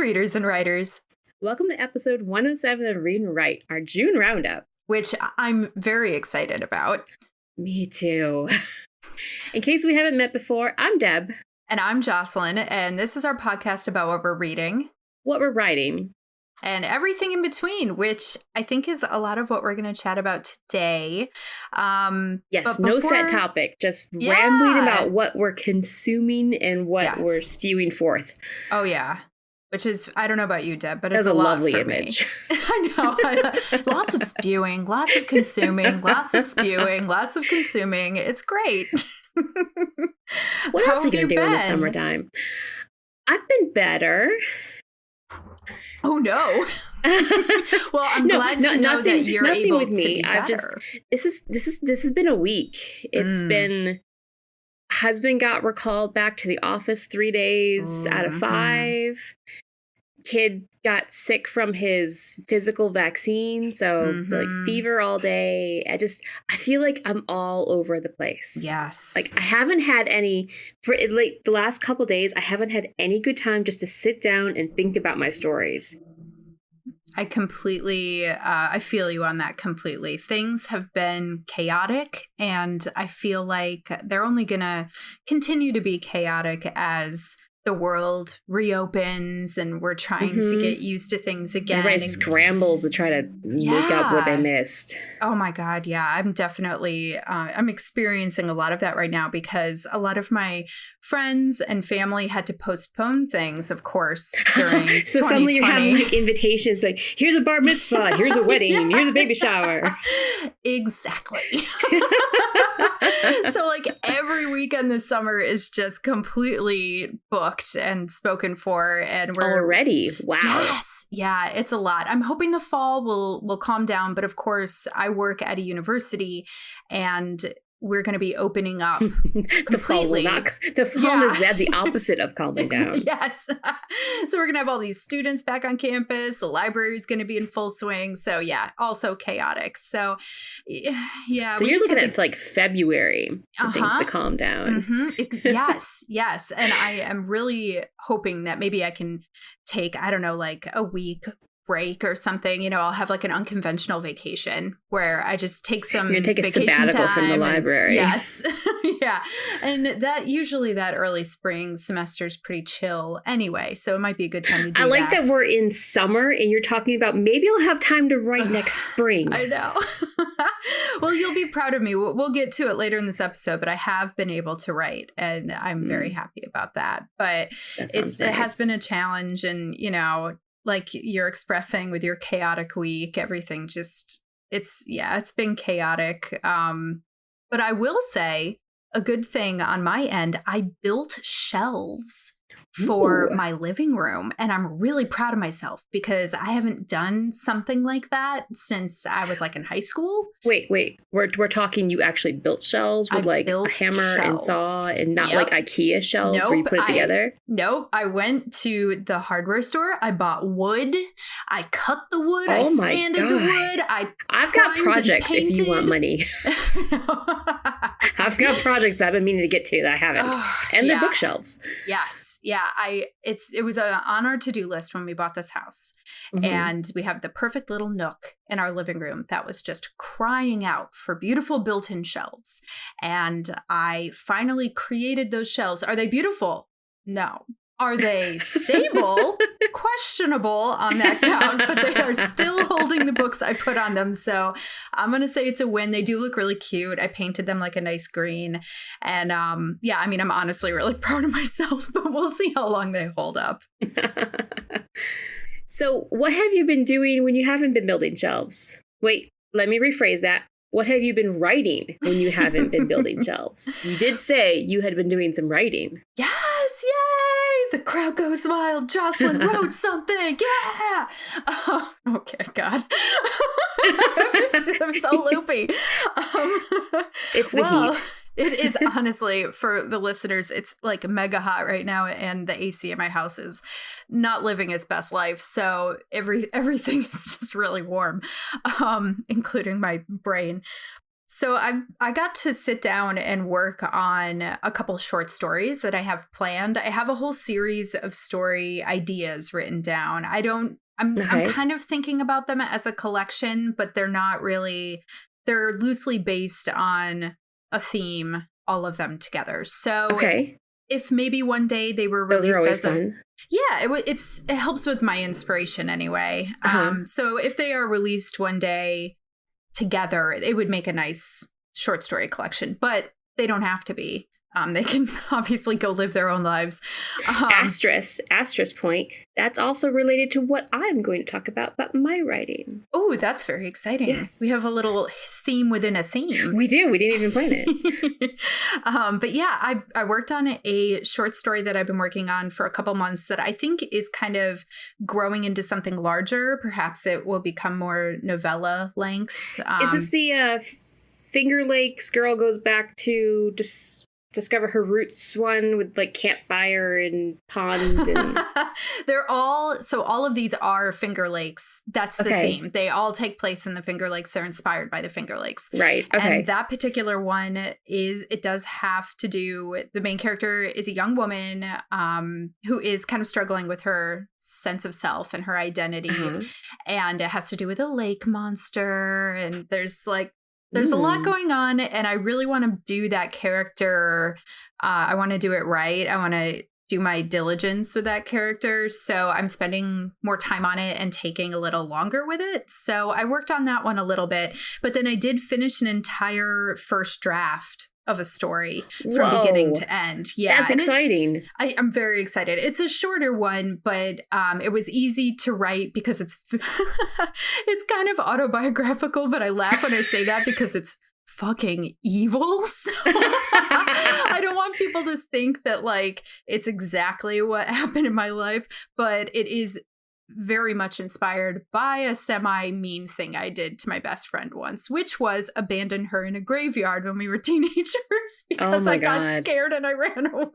readers and writers. Welcome to episode 107 of Read and Write, our June roundup. Which I'm very excited about. Me too. In case we haven't met before, I'm Deb. And I'm Jocelyn, and this is our podcast about what we're reading, what we're writing, and everything in between, which I think is a lot of what we're going to chat about today. Yes, no set topic, just rambling about what we're consuming and what we're spewing forth. Oh, yeah. Which is, I don't know about you, Deb, but it's a lovely lot for image. Me. I know. Lots of spewing, lots of consuming, lots of spewing, lots of consuming. It's great. What else are you going to do in the summertime? I've been better. Oh, no. Well, I'm glad to know that you're able to be better. This has been a week. It's been... Husband got recalled back to the office 3 days out of 5. Kid got sick from his physical vaccine, so like fever all day. I feel like I'm all over the place. Yes. Like I haven't had any for like the last couple days. I haven't had any good time just to sit down and think about my stories. I completely, I feel you on that completely. Things have been chaotic, and I feel like they're only going to continue to be chaotic as the world reopens and we're trying to get used to things again. Everybody scrambles to try to make up what they missed. Oh my God. Yeah. I'm definitely, I'm experiencing a lot of that right now because a lot of my friends and family had to postpone things, of course, during so 2020. Suddenly you're having like invitations like, here's a bar mitzvah, here's a wedding, here's a baby shower. Exactly. So like every weekend this summer is just completely booked and spoken for, and we're already. Wow. Yes. Yeah, it's a lot. I'm hoping the fall will calm down, but of course I work at a university and we're going to be opening up completely. The fall is the opposite of calming down. Yes. So we're going to have all these students back on campus. The library is going to be in full swing. So yeah, also chaotic. So yeah. So you're looking at like February for things to calm down. Yes. Yes. And I am really hoping that maybe I can take, I don't know, like a week break or something. You know, I'll have like an unconventional vacation where I just take some You're gonna take a vacation sabbatical time from the library. Yes. Yeah. And that usually that early spring semester is pretty chill anyway. So it might be a good time to do that. I like that we're in summer and you're talking about maybe I'll have time to write next spring. I know. Well, you'll be proud of me. We'll get to it later in this episode, but I have been able to write and I'm very happy about that. But it has been a challenge, and, you know, like you're expressing with your chaotic week, everything just, it's been chaotic. But I will say a good thing on my end, I built shelves for my living room, and I'm really proud of myself because I haven't done something like that since I was like in high school. Wait, we're talking you actually built shelves with like a hammer and saw and not like IKEA shelves where you put it together? Nope. I went to the hardware store. I bought wood. I cut the wood. I sanded the wood. I've got projects if you want money. I've got projects I've been meaning to get to that I haven't. And they're bookshelves. Yes. Yeah, it was on our to-do list when we bought this house. And we have the perfect little nook in our living room that was just crying out for beautiful built-in shelves. And I finally created those shelves. Are they beautiful? No. Are they stable? Questionable on that count, but they are still holding the books I put on them. So I'm going to say it's a win. They do look really cute. I painted them like a nice green. And yeah, I mean, I'm honestly really proud of myself, but we'll see how long they hold up. So what have you been doing when you haven't been building shelves? Wait, let me rephrase that. What have you been writing when you haven't been building shelves? You did say you had been doing some writing. Yes, yay! The crowd goes wild. Jocelyn wrote something. Yeah. Oh, okay, God. I'm so loopy. It's the heat. It is honestly, for the listeners, it's like mega hot right now, and the AC in my house is not living its best life. So everything is just really warm, including my brain. So I got to sit down and work on a couple short stories that I have planned. I have a whole series of story ideas written down. I'm kind of thinking about them as a collection, but they're not really, they're loosely based on a theme, all of them together. So if maybe one day they were released, those are always fun. It helps with my inspiration anyway. So if they are released one day together, it would make a nice short story collection, but they don't have to be. They can obviously go live their own lives. Asterisk point. That's also related to what I'm going to talk about my writing. Oh, that's very exciting. Yes. We have a little theme within a theme. We do. We didn't even plan it. But yeah, I worked on a short story that I've been working on for a couple months that I think is kind of growing into something larger. Perhaps it will become more novella length. Is this the Finger Lakes girl goes back to discover her roots one with like campfire and pond and all of these are Finger Lakes. That's the theme. They all take place in the Finger Lakes. They're inspired by the Finger Lakes. Right. Okay. And that particular one does have to do, the main character is a young woman who is kind of struggling with her sense of self and her identity. And it has to do with a lake monster, and there's a lot going on, and I really want to do that character. I want to do it right. I want to do my diligence with that character. So I'm spending more time on it and taking a little longer with it. So I worked on that one a little bit, but then I did finish an entire first draft of a story from beginning to end. Yeah, that's exciting. I'm very excited. It's a shorter one, but it was easy to write because it's it's kind of autobiographical, but I laugh when I say that because it's fucking evil. So I don't want people to think that like it's exactly what happened in my life, but it is very much inspired by a semi-mean thing I did to my best friend once, which was abandon her in a graveyard when we were teenagers because I got scared and I ran away.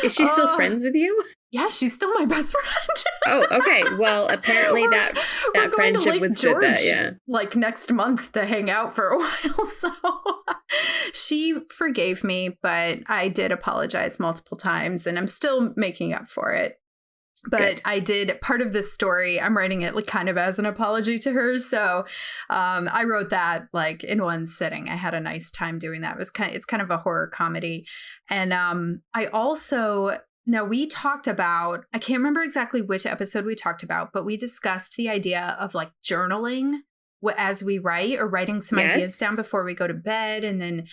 Is she still friends with you? Yeah, she's still my best friend. Oh, okay. Well, apparently that friendship withstood that, yeah. Like next month to hang out for a while. So she forgave me, but I did apologize multiple times and I'm still making up for it. But good. I did part of this story. I'm writing it like kind of as an apology to her. So I wrote that like in one sitting. I had a nice time doing that. It's kind of a horror comedy. And I also, now we talked about, I can't remember exactly which episode we talked about, but we discussed the idea of like journaling as we write, or writing some ideas down before we go to bed, and then,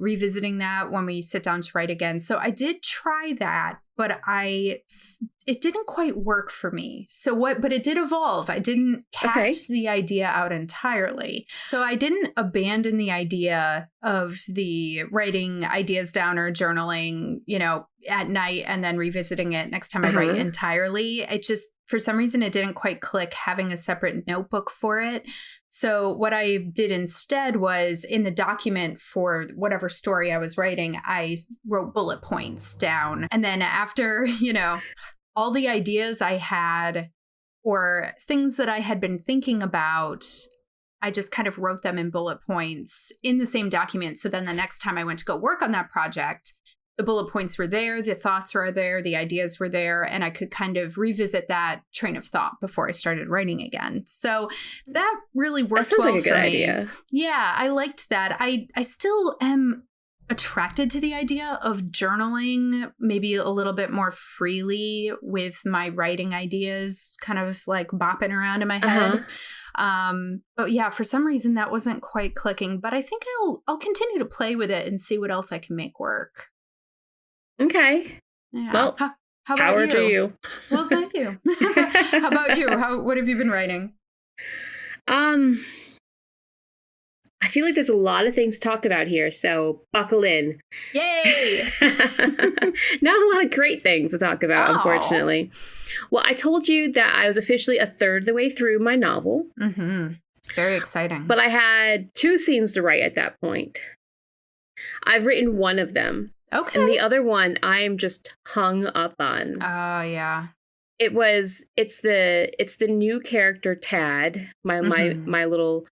revisiting that when we sit down to write again. So I did try that, but it didn't quite work for me. But it did evolve. I didn't cast the idea out entirely. So I didn't abandon the idea of the writing ideas down or journaling, at night and then revisiting it next time I write entirely. It just, for some reason, it didn't quite click having a separate notebook for it. So what I did instead was, in the document for whatever story I was writing, I wrote bullet points down. And then after, all the ideas I had or things that I had been thinking about, I just kind of wrote them in bullet points in the same document. So then the next time I went to go work on that project, the bullet points were there, the thoughts were there, the ideas were there, and I could kind of revisit that train of thought before I started writing again. So that really worked well for me. That sounds like a good idea. Yeah, I liked that. I still am attracted to the idea of journaling maybe a little bit more freely with my writing ideas kind of like bopping around in my head. But yeah, for some reason that wasn't quite clicking, but I think I'll continue to play with it and see what else I can make work. Okay. Yeah. Well, how about power to you. Well, thank you. How about you? What have you been writing? I feel like there's a lot of things to talk about here, so buckle in. Yay! Not a lot of great things to talk about, unfortunately. Well, I told you that I was officially a third of the way through my novel. Very exciting. But I had 2 scenes to write at that point. I've written one of them. Okay. And the other one I am just hung up on. Oh, yeah. It's the new character Tad, my little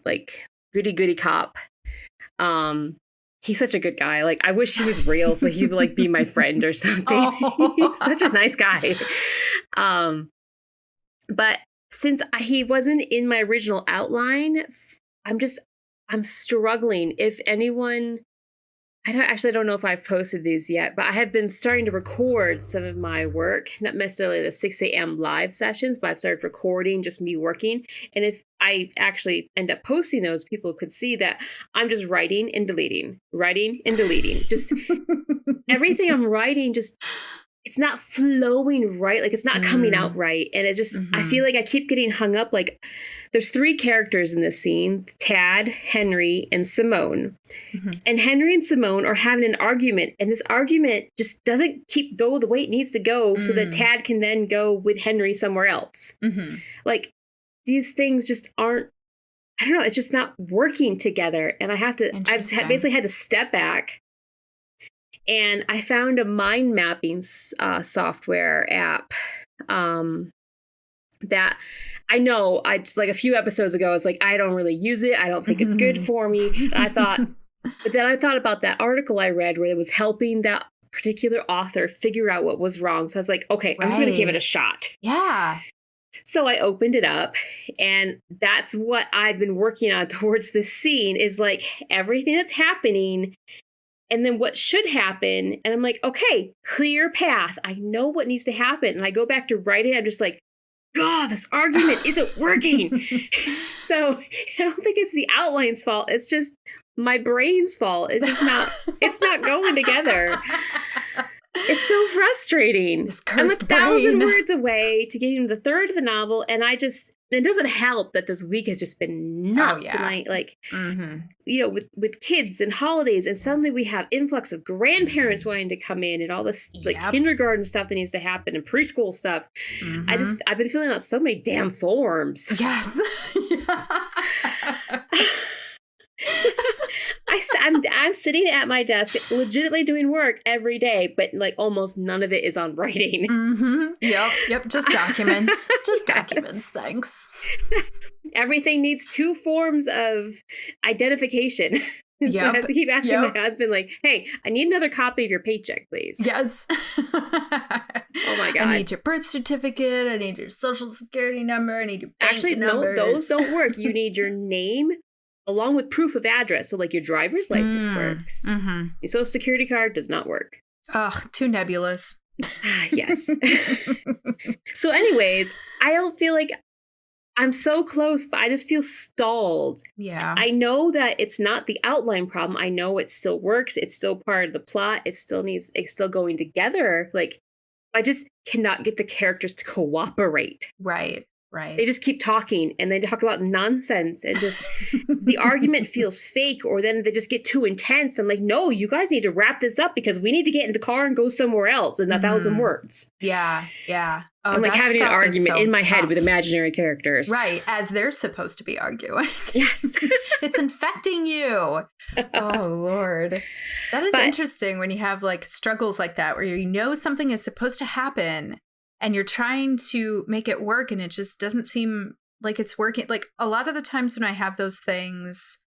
like goody cop. He's such a good guy. Like, I wish he was real so he would like be my friend or something. Oh. He's such a nice guy. But since he wasn't in my original outline, I'm struggling. If anyone, I don't know if I've posted these yet, but I have been starting to record some of my work, not necessarily the 6 a.m. live sessions, but I've started recording just me working. And if I actually end up posting those, people could see that I'm just writing and deleting. Just everything I'm writing, just it's not flowing right. Like, it's not coming out right. And it just, I feel like I keep getting hung up. Like, there's 3 characters in this scene: Tad, Henry, and Simone. And Henry and Simone are having an argument. And this argument just doesn't go the way it needs to go so that Tad can then go with Henry somewhere else. Like, these things just aren't, I don't know, it's just not working together. And I've basically had to step back. And I found a mind mapping software app that I know like a few episodes ago, I was like, I don't really use it. I don't think it's good for me. And but then I thought about that article I read where it was helping that particular author figure out what was wrong. So I was like, okay, I'm just going to give it a shot. Yeah. So I opened it up, and that's what I've been working on towards this scene is like everything that's happening. And then what should happen, and I'm like, okay, clear path. I know what needs to happen. And I go back to write it. I'm just like, God, this argument isn't working. So I don't think it's the outline's fault. It's just my brain's fault. It's just it's not going together. It's so frustrating. I'm 1,000 words away to getting the third of the novel, and it doesn't help that this week has just been nuts. And I with kids and holidays, and suddenly we have influx of grandparents wanting to come in and all this kindergarten stuff that needs to happen and preschool stuff. I've been filling out so many damn forms. Yes. I'm sitting at my desk legitimately doing work every day, but like almost none of it is on writing. Yep. Just documents. Documents. Thanks. Everything needs 2 forms of identification. So I have to keep asking my husband, like, hey, I need another copy of your paycheck, please. Yes. Oh my God. I need your birth certificate. I need your social security number. I need your bank number. No, those don't work. You need your name along with proof of address. So like your driver's license works. Your social security card does not work. Ugh, too nebulous. Yes. So anyways, I don't feel like I'm so close, but I just feel stalled. Yeah. I know that it's not the outline problem. I know it still works. It's still part of the plot. It's still going together. Like, I just cannot get the characters to cooperate. Right. They just keep talking and they talk about nonsense and just the argument feels fake, or then they just get too intense. I'm like, no, you guys need to wrap this up because we need to get in the car and go somewhere else in 1,000 words. Yeah. Oh, I'm like having an argument in my head with imaginary characters. Right. As they're supposed to be arguing. Yes. It's infecting you. Oh, Lord. That is interesting when you have like struggles like that where you know something is supposed to happen and you're trying to make it work and it just doesn't seem like it's working. Like a lot of the times when I have those things,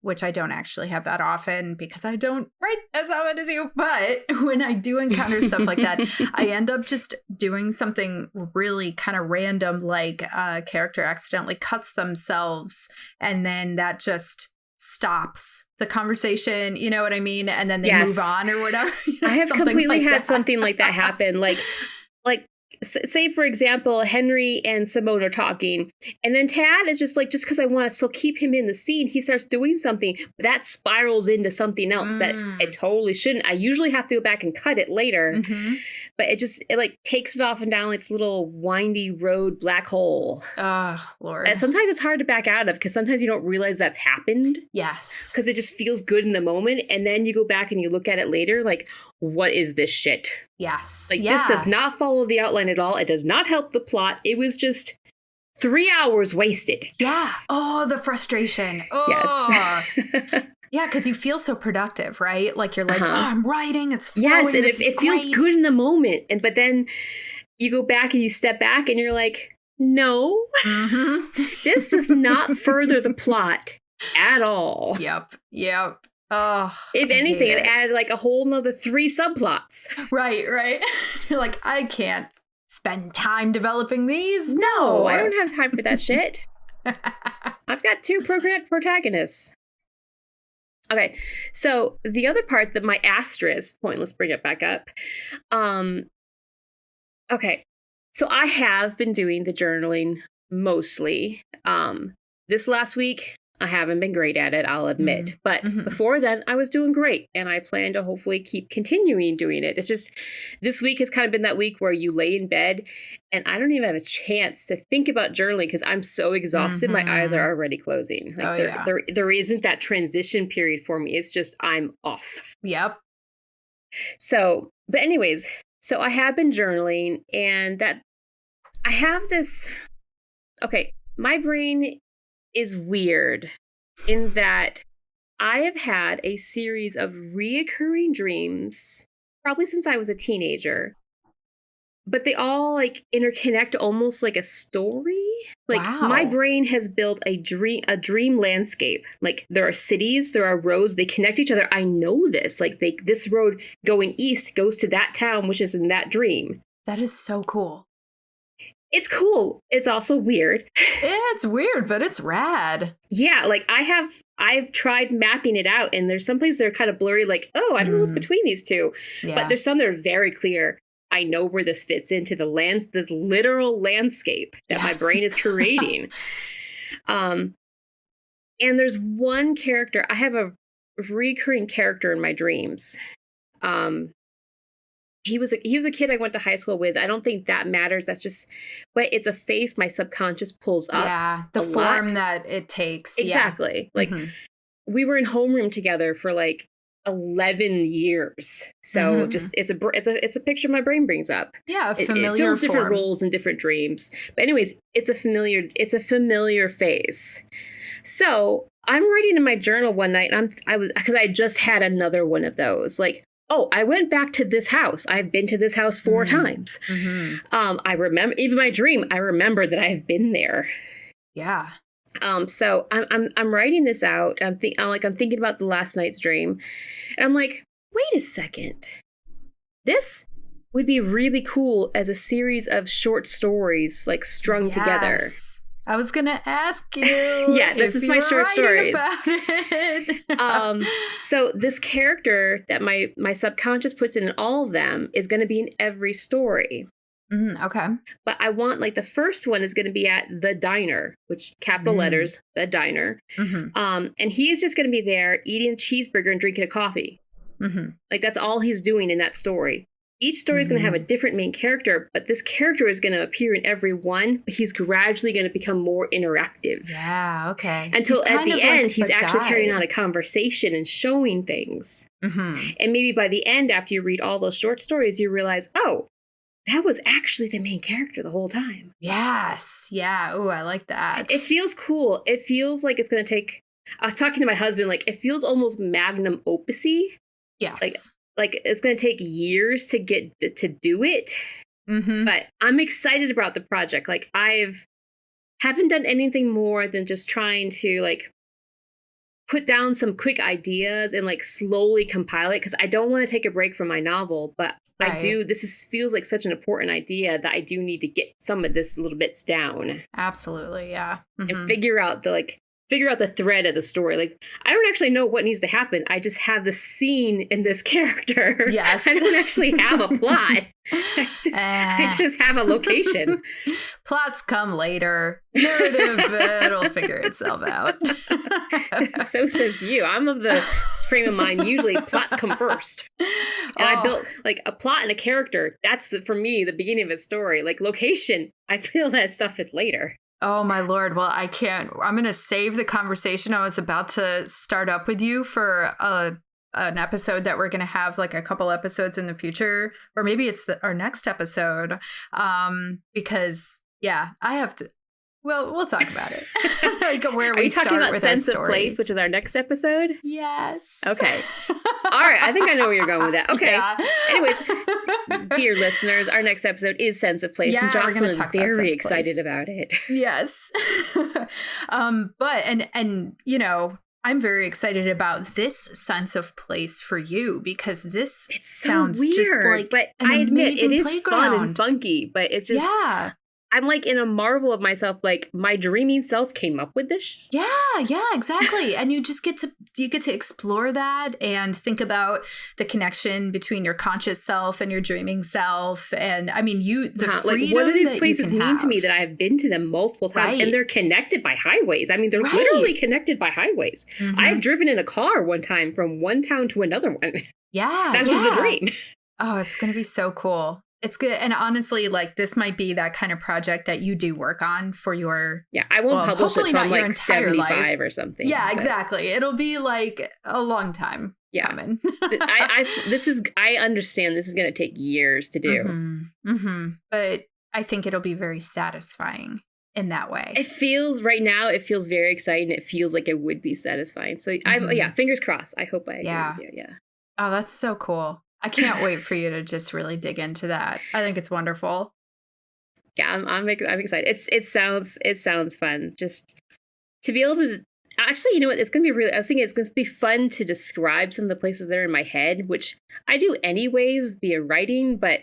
which I don't actually have that often because I don't write as often as you, but when I do encounter stuff like that, I end up just doing something really kind of random, like a character accidentally cuts themselves and then that just stops the conversation, you know what I mean? And then they move on or whatever. You know, I have completely had something like that happen. Like say, for example, Henry and Simone are talking, and then Tad is just like, just because I want to still keep him in the scene, he starts doing something, but that spirals into something else that it totally shouldn't. I usually have to go back and cut it later, but it like takes it off and down its little windy road black hole. Oh, Lord. And sometimes it's hard to back out of because sometimes you don't realize that's happened. Yes. Because it just feels good in the moment, and then you go back and you look at it later like, what is this shit? Yes. Like, this does not follow the outline at all. It does not help the plot. It was just 3 hours wasted. Yeah. Oh, the frustration. Oh. Yes. Yeah, because you feel so productive, right? Like you're like, oh, I'm writing. It's flowing. Yes, and it feels good in the moment. But then you go back and you step back and you're like, No, Mm-hmm. this does not further the plot at all. Yep. Oh, If I anything, hate it added like a whole nother 3 subplots. Right. You're like, I can't spend time developing these. No, I don't have time for that shit. I've got 2 protagonists. Okay, so the other part that my asterisk point, let's bring it back up. Okay, so I have been doing the journaling mostly. This last week, I haven't been great at it, I'll admit. But before then, I was doing great. And I plan to hopefully keep continuing doing it. It's just, this week has kind of been that week where you lay in bed and I don't even have a chance to think about journaling because I'm so exhausted. My eyes are already closing. Like there isn't that transition period for me. It's just, I'm off. Yep. So, but anyways, so I have been journaling and that I have this, okay, my brain is weird in that I have had a series of reoccurring dreams probably since I was a teenager, but they all like interconnect almost like a story. Like my brain has built a dream landscape. Like there are cities, there are roads, they connect each other. I know this. Like this road going east goes to that town, which is in that dream. That is so cool. It's cool. It's also weird. It's weird, but it's rad. Yeah, like I've tried mapping it out, and there's some places that are kind of blurry, like, oh, I don't know what's between these two. Yeah. But there's some that are very clear. I know where this fits into this literal landscape that my brain is creating. And there's one character, I have a recurring character in my dreams. He was a kid I went to high school with. I don't think that matters. That's just, but it's a face my subconscious pulls up. Yeah, the form that it takes. Exactly. Yeah. Like we were in homeroom together for like 11 years. So just it's a picture my brain brings up. Yeah, a familiar it fills different form. Roles in different dreams. But anyways, it's a familiar face. So I'm writing in my journal one night, and because I just had another one of those. Like, oh, I went back to this house. I've been to this house 4 times. I remember, even my dream, I remember that I've been there. Yeah. So I'm writing this out. I'm thinking about the last night's dream, and I'm like, wait a second. This would be really cool as a series of short stories, like strung together. I was gonna ask you. Yeah, this is my short stories. So this character that my subconscious puts in all of them is going to be in every story. Okay. But I want, like, the first one is going to be at the diner, which capital letters, the diner. And he's just going to be there eating a cheeseburger and drinking a coffee. Like, that's all he's doing in that story. Each story is going to have a different main character, but this character is going to appear in every one, but he's gradually going to become more interactive. Yeah, okay. Until at the end, he's actually carrying on a conversation and showing things. And maybe by the end, after you read all those short stories, you realize, oh, that was actually the main character the whole time. Yes. Yeah. Oh, I like that. It feels cool. It feels like it's going to take... I was talking to my husband, like, it feels almost magnum opus-y. Yes. Like it's going to take years to get to do it. But I'm excited about the project. Like haven't done anything more than just trying to like put down some quick ideas and like slowly compile it. Cause I don't want to take a break from my novel, but I do. Feels like such an important idea that I do need to get some of this little bits down. Absolutely. Yeah. And figure out the thread of the story. Like, I don't actually know what needs to happen. I just have the scene in this character. Yes. I don't actually have a plot. I just have a location. Plots come later. Narrative, it'll figure itself out. So says you. I'm of the frame of mind. Usually plots come first. And I built like a plot and a character. That's for me, the beginning of a story. Like location, I feel that stuff is later. Oh, my Lord. Well, I can't. I'm going to save the conversation I was about to start up with you for an episode that we're going to have, like a couple episodes in the future, or maybe it's our next episode. Because, yeah, I have to. Well, we'll talk about it. like where Are we you talking start about with sense our of stories. place, which is our next episode? Yes. Okay. All right. I think I know where you're going with that. Okay. Yeah. Anyways, dear listeners, our next episode is sense of place, and Jocelyn is very excited about it. Yes. But you know, I'm very excited about this sense of place for you because this sounds weird, just like but an I admit it is playground. fun and funky, but it's just I'm like in a marvel of myself, like my dreaming self came up with this. Yeah, exactly. And you just get to explore that and think about the connection between your conscious self and your dreaming self. And I mean, freedom, like, what do these places mean to me that I've been to them multiple times, and they're connected by highways? I mean, they're literally connected by highways. Mm-hmm. I've driven in a car one time from one town to another one. Yeah, that was the dream. Oh, it's going to be so cool. It's good. And honestly, like this might be that kind of project that you do work on for your... Yeah, I won't publish it from like 75 life. Or something. Yeah, exactly. It'll be like a long time coming. I understand this is going to take years to do. Mm-hmm. Mm-hmm. But I think it'll be very satisfying in that way. It feels very exciting. It feels like it would be satisfying. So fingers crossed. I hope I agree with you. Yeah. Oh, that's so cool. I can't wait for you to just really dig into that. I think it's wonderful. Yeah, I'm excited. It sounds fun. Just to be able to actually, you know what? It's gonna be really. I was thinking it's gonna be fun to describe some of the places that are in my head, which I do anyways via writing. But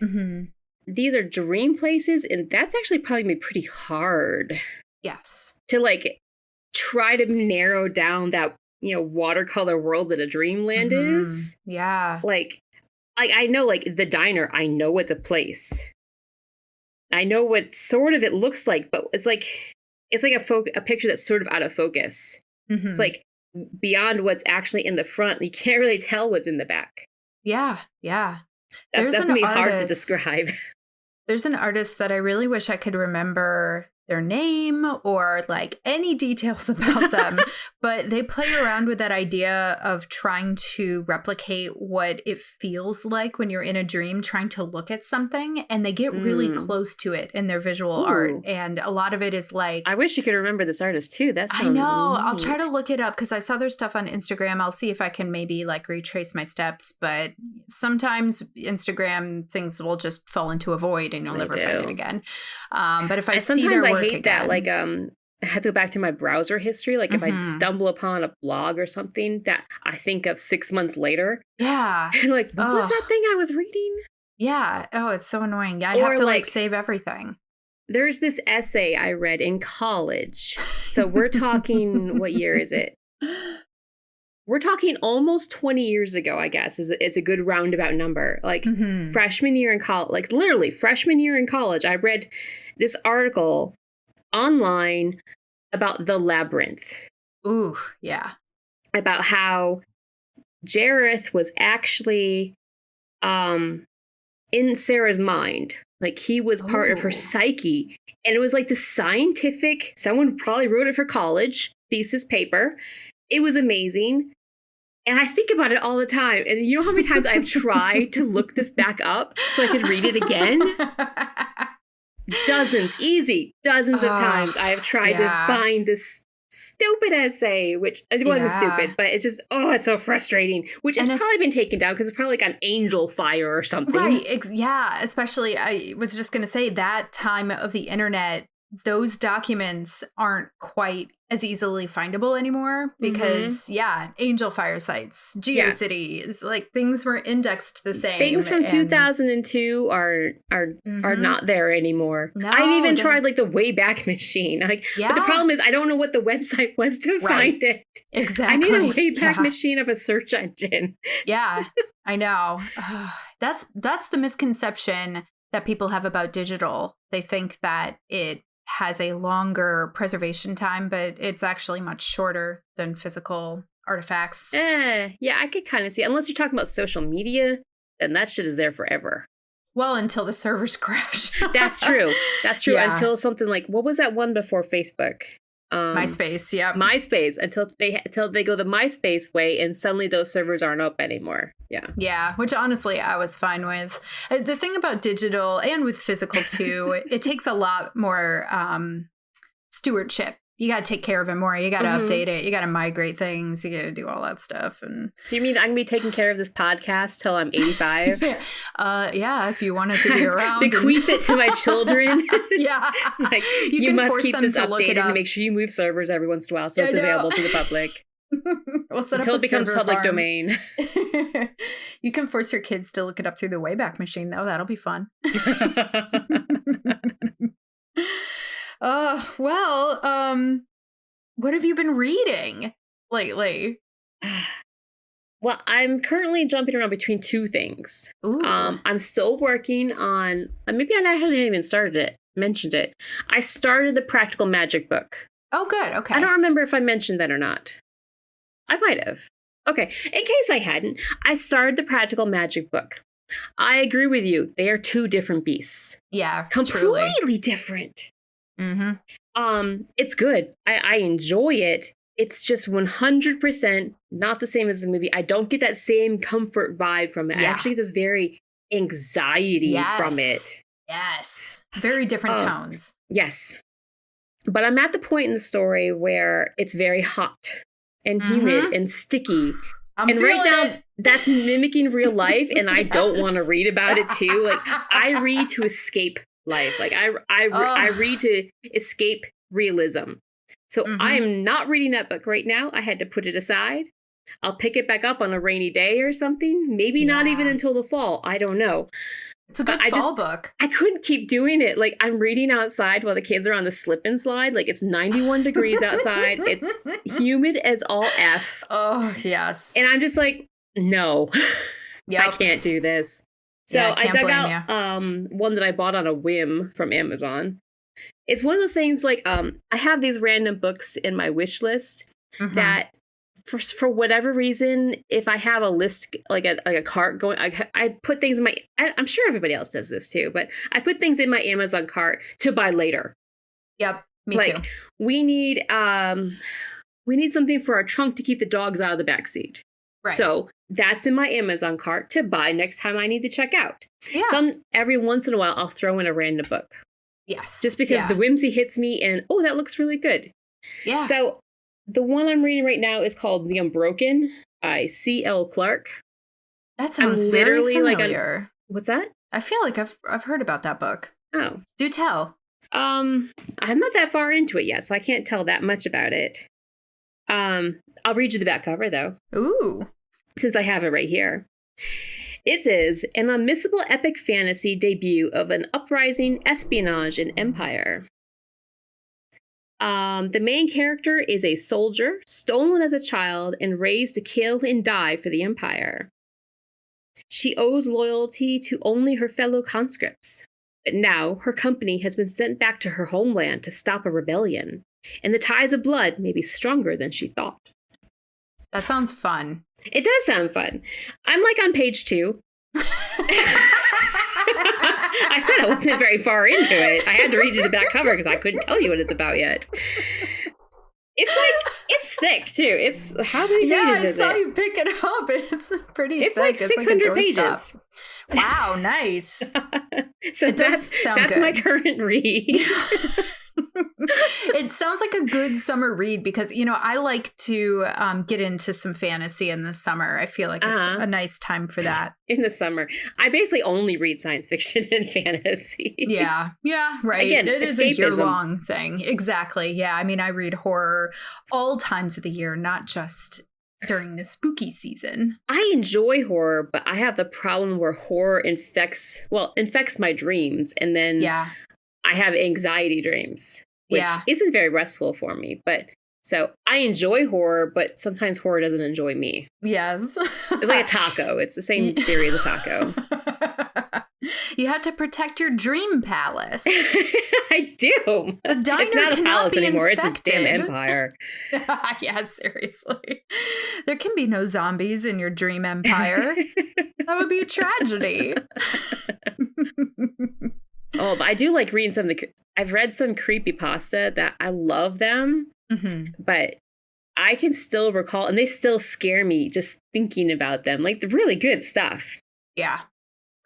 these are dream places, and that's actually probably gonna be pretty hard. Yes. To like try to narrow down that watercolor world that a dreamland is. Yeah. Like I know, like the diner, I know it's a place. I know what sort of it looks like, but it's like a picture that's sort of out of focus. Mm-hmm. It's like beyond what's actually in the front, you can't really tell what's in the back. Yeah. That's gonna be hard to describe. There's an artist that I really wish I could remember their name or like any details about them, but they play around with that idea of trying to replicate what it feels like when you're in a dream trying to look at something, and they get really close to it in their visual art, and a lot of it is like, I wish you could remember this artist too. That sounds I know neat. I'll try to look it up because I saw their stuff on Instagram. I'll see if I can maybe like retrace my steps, but sometimes Instagram things will just fall into a void and you'll never find it again. But if I see their work, I hate that. Like, I have to go back to my browser history. Like, if I stumble upon a blog or something that I think of 6 months later. Yeah. And like, what was that thing I was reading? Yeah. Oh, it's so annoying. Yeah, I have to like save everything. There's this essay I read in college. So we're talking, what year is it? We're talking almost 20 years ago, I guess, is a good roundabout number. Like freshman year in college, like literally freshman year in college, I read this article online about the labyrinth. Ooh, yeah. About how Jareth was actually in Sarah's mind. Like he was part of her psyche. And it was like the scientific, someone probably wrote it for college, thesis paper. It was amazing. And I think about it all the time. And you know how many times I've tried to look this back up so I could read it again? Dozens of times I have tried to find this stupid essay, which it wasn't stupid, but it's just, it's so frustrating, which has probably been taken down because it's probably like on Angel Fire or something. Right. Yeah. Especially, I was just going to say that time of the internet, those documents aren't quite as easily findable anymore because Angel Fire sites, GeoCities, like things were indexed the same. Things from 2002 are not there anymore. No, I've even tried like the Wayback Machine. Like, but the problem is I don't know what the website was to find it. Exactly. I need a Wayback Machine of a search engine. Yeah, I know. That's the misconception that people have about digital. They think that it has a longer preservation time, but it's actually much shorter than physical artifacts. Yeah, I could kind of see. Unless you're talking about social media, then that shit is there forever. Well, until the servers crash. That's true. Yeah. Until something like, what was that one before Facebook? MySpace, yeah. MySpace, until they go the MySpace way and suddenly those servers aren't up anymore. Yeah. Yeah, which honestly I was fine with. The thing about digital and with physical too, it takes a lot more stewardship You got to take care of it more. You got to update it. You got to migrate things. You got to do all that stuff. And so you mean I'm going to be taking care of this podcast till I'm 85? Yeah, if you want it to be around. Bequeath it to my children. Yeah. Like, you must keep this updated and make sure you move servers every once in a while so it's available to the public. Until it becomes public domain. You can force your kids to look it up through the Wayback Machine, though. That'll be fun. What have you been reading lately? Well, I'm currently jumping around between two things. Ooh. I'm still working on, maybe I haven't even mentioned it. I started the Practical Magic book. Oh, good. Okay. I don't remember if I mentioned that or not. I might have. Okay. In case I hadn't, I started the Practical Magic book. I agree with you. They are two different beasts. Yeah. Completely truly. Different. Mm-hmm. It's good. I enjoy it. It's just 100% not the same as the movie. I don't get that same comfort vibe from it. Yeah. I actually get this very anxiety from it. Yes. Very different tones. Yes. But I'm at the point in the story where it's very hot and humid and sticky. And right now, that's mimicking real life, and I don't want to read about it too. Like, I read to escape life. Like, I read to escape realism. So I am not reading that book right now. I had to put it aside. I'll pick it back up on a rainy day or something. Maybe not even until the fall. I don't know. It's a good fall book. I couldn't keep doing it. Like, I'm reading outside while the kids are on the slip and slide. Like, it's 91 degrees outside. It's humid as all F. Oh, yes. And I'm just like, no, I can't do this. So I dug out one that I bought on a whim from Amazon. It's one of those things like, I have these random books in my wish list that for whatever reason, if I have a list, like a cart going, I put things in my, I'm sure everybody else does this too, but I put things in my Amazon cart to buy later. Yep. Me too. We need something for our trunk to keep the dogs out of the backseat. Right. So that's in my Amazon cart to buy next time I need to check out. Yeah. Every once in a while, I'll throw in a random book. Yes. Just because the whimsy hits me and, that looks really good. Yeah. So the one I'm reading right now is called The Unbroken by C.L. Clark. That sounds very familiar. What's that? I feel like I've heard about that book. Oh. Do tell. I'm not that far into it yet, so I can't tell that much about it. I'll read you the back cover, though. Ooh. Since I have it right here. It is an unmissable epic fantasy debut of an uprising, espionage, and empire. The main character is a soldier, stolen as a child and raised to kill and die for the empire. She owes loyalty to only her fellow conscripts. But now, her company has been sent back to her homeland to stop a rebellion, and the ties of blood may be stronger than she thought. That sounds fun. It does sound fun. I'm like on page 2. I said I wasn't very far into it. I had to read you the back cover because I couldn't tell you what it's about yet. It's thick too. It's how many pages is it? I saw you pick it up. It's pretty thick. It's like 600 pages. Wow, nice. So that's my current read. It sounds like a good summer read because, I like to get into some fantasy in the summer. I feel like it's a nice time for that. In the summer. I basically only read science fiction and fantasy. Yeah, right. Again, it is a year-long thing. Exactly. Yeah, I mean, I read horror all times of the year, not just during the spooky season. I enjoy horror, but I have the problem where horror infects my dreams. And then I have anxiety dreams, which isn't very restful for me. But so I enjoy horror, but sometimes horror doesn't enjoy me. Yes. It's like a taco. It's the same theory as a taco. You have to protect your dream palace. I do. The diner it's not a palace anymore. Infected. It's a damn empire. Yeah, seriously. There can be no zombies in your dream empire. That would be a tragedy. Oh, but I do like reading some of I've read some creepypasta that I love them, but I can still recall, and they still scare me just thinking about them. Like, the really good stuff. Yeah.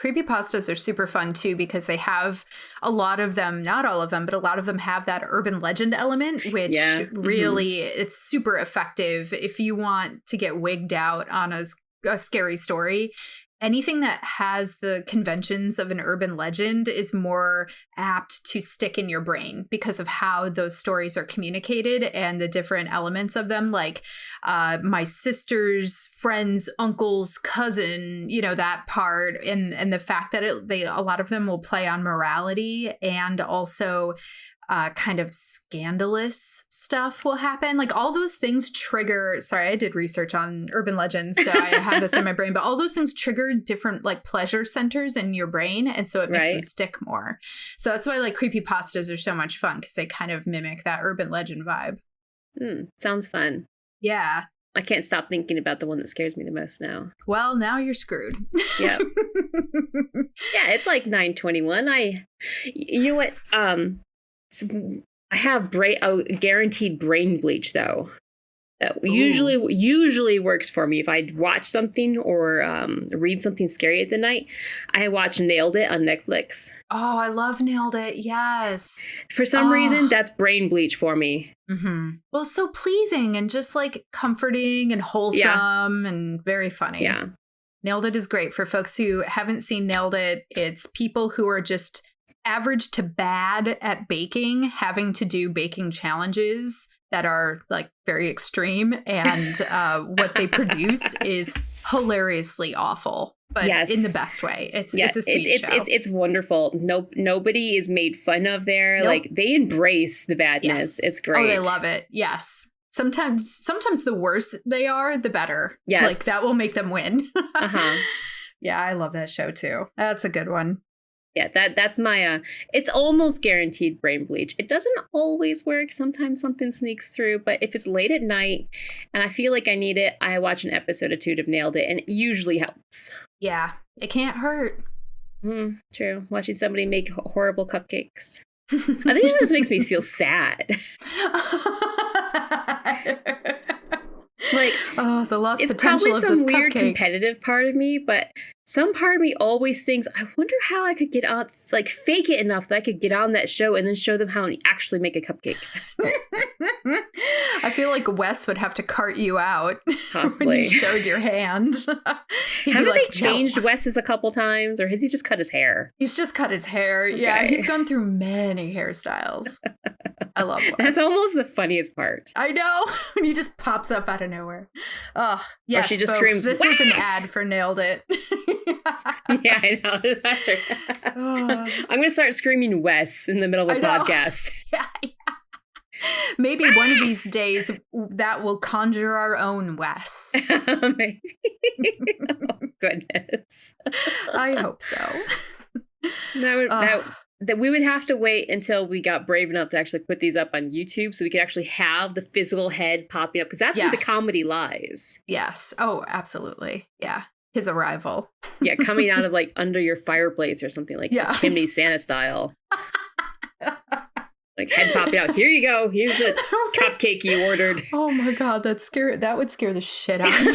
Creepypastas are super fun too because they have a lot of them, not all of them, but a lot of them have that urban legend element, which really it's super effective if you want to get wigged out on a scary story. Anything that has the conventions of an urban legend is more apt to stick in your brain because of how those stories are communicated and the different elements of them, like my sister's friend's uncle's cousin, you know, that part, and the fact that a lot of them will play on morality and also kind of scandalous stuff will happen. Like all those things trigger, sorry, I did research on urban legends, so I have this in my brain, but all those things trigger different like pleasure centers in your brain. And so it makes them stick more. So that's why like creepypastas are so much fun because they kind of mimic that urban legend vibe. Sounds fun. Yeah. I can't stop thinking about the one that scares me the most now. Well, now you're screwed. Yeah. Yeah, it's like 9:21. You know what? So I have guaranteed brain bleach though. That usually works for me if I watch something or read something scary at the night. I watch Nailed It on Netflix. Oh, I love Nailed It. Yes. For some reason, that's brain bleach for me. Mm-hmm. Well, so pleasing and just like comforting and wholesome and very funny. Yeah. Nailed It is great for folks who haven't seen Nailed It. It's people who are just average to bad at baking, having to do baking challenges that are like very extreme, and what they produce is hilariously awful, but in the best way. It's a sweet show. It's wonderful. Nobody is made fun of there. Nope. Like they embrace the badness. Yes. It's great. Oh, they love it. Yes. Sometimes the worse they are, the better. Yes. Like that will make them win. Yeah, I love that show too. That's a good one. Yeah, that's my, it's almost guaranteed brain bleach. It doesn't always work. Sometimes something sneaks through, but if it's late at night and I feel like I need it, I watch an episode or two of Nailed It, and it usually helps. Yeah, it can't hurt. True. Watching somebody make horrible cupcakes. I think it just makes me feel sad. Like, the lost it's potential probably of some this weird cupcake. competitive part of me, but some part of me always thinks, I wonder how I could get on, like fake it enough that I could get on that show and then show them how to actually make a cupcake. I feel like Wes would have to cart you out Possibly. when you showed your hand. Haven't they changed Wes's a couple times, or has he just cut his hair? He's just cut his hair. Okay. Yeah, he's gone through many hairstyles. I love Wes. That's almost the funniest part. I know. When he just pops up out of nowhere. Oh, yes, or she just folks, screams, this Wes! is an ad for Nailed It. Yeah, I know. That's right. I'm going to start screaming Wes in the middle of the podcast. Yeah. Maybe Wes! One of these days that will conjure our own Wes. Maybe. Oh, goodness. I hope so. That we would have to wait until we got brave enough to actually put these up on YouTube so we could actually have the physical head popping up, because that's where the comedy lies. Yes. Oh, absolutely. Yeah. His arrival. Yeah, coming out of like under your fireplace or something, like the chimney Santa style. Like head popping out. Here you go. Here's the cupcake you ordered. Oh my God, that's scary. That would scare the shit out of me.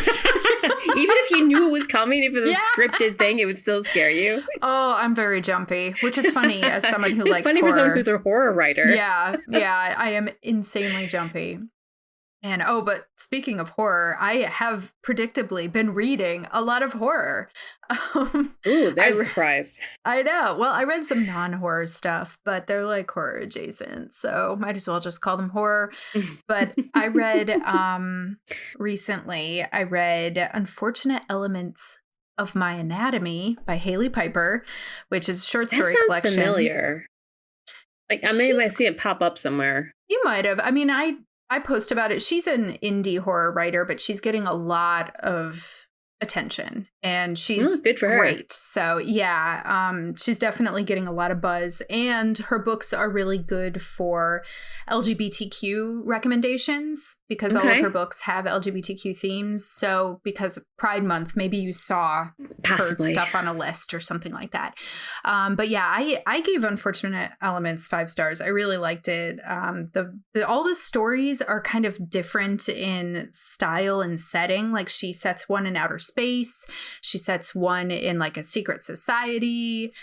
Even if you knew it was coming, if it was a scripted thing, it would still scare you. Oh, I'm very jumpy, which is funny as someone who likes funny horror. For someone who's a horror writer. Yeah, I am insanely jumpy. And but speaking of horror, I have predictably been reading a lot of horror. Ooh, there's a surprise. I know. Well, I read some non-horror stuff, but they're like horror adjacent, so might as well just call them horror. But I read recently, Unfortunate Elements of My Anatomy by Haley Piper, which is a short story collection. That sounds familiar. Like I might see it pop up somewhere. You might have. I mean, I post about it. She's an indie horror writer, but she's getting a lot of attention, and she's good for great. Her. So yeah, she's definitely getting a lot of buzz, and her books are really good for LGBTQ recommendations because all of her books have LGBTQ themes. So because Pride Month, maybe you saw Possibly. her stuff on a list or something like that. But yeah, I gave Unfortunate Elements 5 stars. I really liked it. All the stories are kind of different in style and setting. Like she sets one in outer space. She sets one in like a secret society.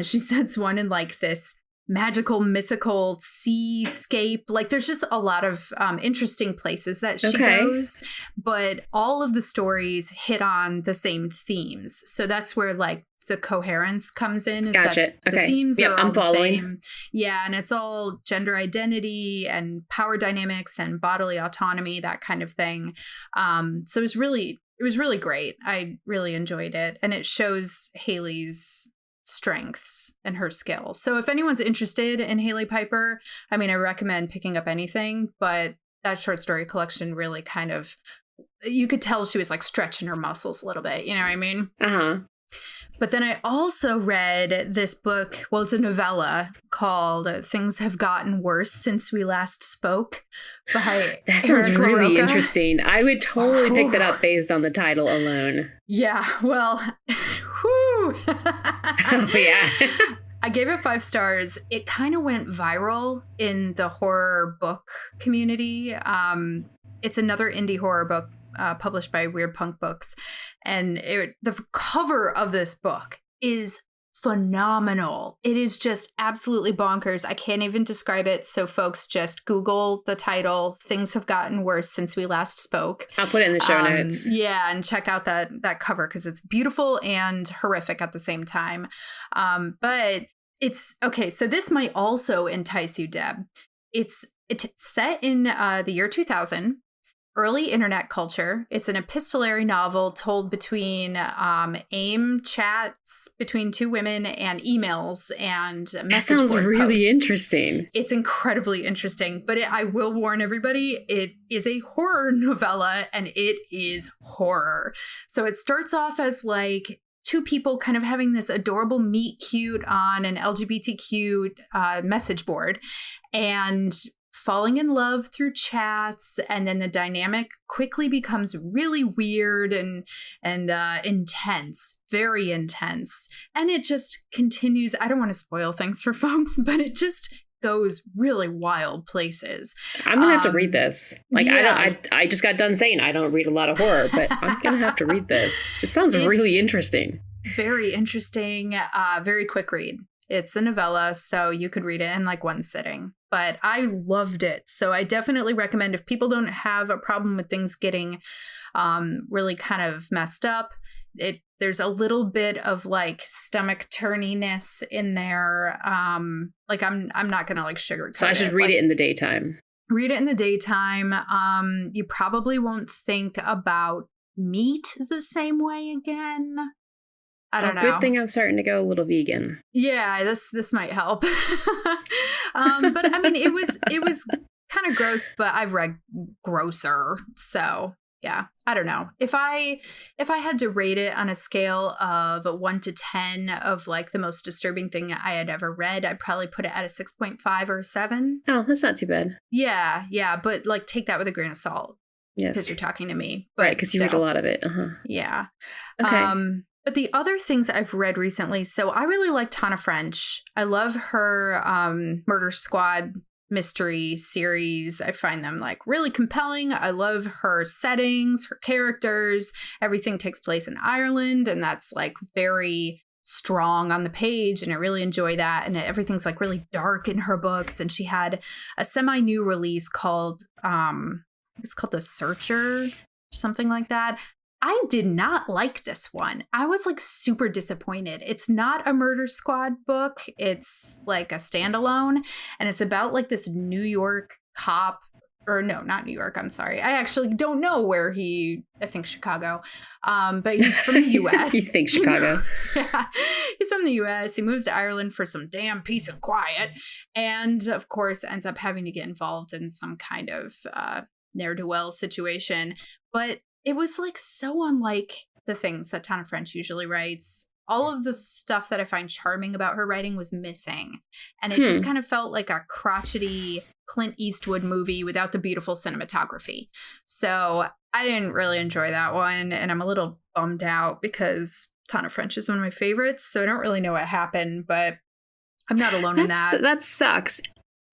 She sets one in like this magical, mythical seascape. Like there's just a lot of interesting places that she goes, but all of the stories hit on the same themes. So that's where like the coherence comes in. Is Gotcha. That the themes are all I'm following. the same. Yeah, and it's all gender identity and power dynamics and bodily autonomy, that kind of thing. So it was really great. I really enjoyed it, and it shows Haley's strengths and her skills. So if anyone's interested in Hailey Piper, I mean, I recommend picking up anything, but that short story collection really kind of, you could tell she was like stretching her muscles a little bit, you know what I mean? But then I also read this book. Well, it's a novella called Things Have Gotten Worse Since We Last Spoke by That sounds Eric really LaRocca. Interesting. I would totally pick that up based on the title alone. Yeah, well, whew. Oh, yeah. I gave it 5 stars. It kind of went viral in the horror book community. It's another indie horror book published by Weird Punk Books. And the cover of this book is phenomenal. It is just absolutely bonkers. I can't even describe it. So folks, just Google the title, Things Have Gotten Worse Since We Last Spoke. I'll put it in the show notes. Yeah, and check out that cover because it's beautiful and horrific at the same time. But it's, okay, so this might also entice you, Deb. It's set in the year 2000. Early internet culture. It's an epistolary novel told between AIM chats between 2 women and emails and message That sounds board really posts. interesting. It's incredibly interesting, but I will warn everybody, it is a horror novella and it is horror. So it starts off as like 2 people kind of having this adorable meet cute on an LGBTQ message board and falling in love through chats, and then the dynamic quickly becomes really weird and intense, very intense. And it just continues. I don't want to spoil things for folks, but it just goes really wild places. I'm gonna have to read this. Like, yeah. I just got done saying I don't read a lot of horror, but I'm gonna have to read this. It sounds really interesting. Very interesting. Very quick read. It's a novella, so you could read it in like one sitting. But I loved it. So I definitely recommend, if people don't have a problem with things getting really kind of messed up, there's a little bit of like stomach turniness in there. Like I'm not gonna like sugarcoat it. So I should read it in the daytime. Read it in the daytime. You probably won't think about meat the same way again. I don't know. Good thing I'm starting to go a little vegan. Yeah, this might help. But I mean, it was kind of gross, but I've read grosser. So yeah, I don't know. If I had to rate it on a scale of 1 to 10 of like the most disturbing thing I had ever read, I'd probably put it at a 6.5 or a 7. Oh, that's not too bad. Yeah, but like take that with a grain of salt. Yes, because you're talking to me. Right, because you read a lot of it. Yeah. Okay. But the other things I've read recently, so I really like Tana French. I love her Murder Squad mystery series. I find them like really compelling. I love her settings, her characters. Everything takes place in Ireland, and that's like very strong on the page, and I really enjoy that. And everything's like really dark in her books. And she had a semi-new release called it's called The Searcher, something like that. I did not like this one. I was like super disappointed. It's not a Murder Squad book. It's like a standalone, and it's about like this New York cop, or no, not New York. I'm sorry. I actually don't know where I think Chicago. But he's from the US. You think Chicago? Yeah. He's from the US. He moves to Ireland for some damn peace and quiet. And of course ends up having to get involved in some kind of ne'er-do-well situation. But it was like so unlike the things that Tana French usually writes. all of the stuff that I find charming about her writing was missing. And it just kind of felt like a crotchety Clint Eastwood movie without the beautiful cinematography. So I didn't really enjoy that one. And I'm a little bummed out because Ton of French is one of my favorites. So I don't really know what happened, but I'm not alone in that. That sucks.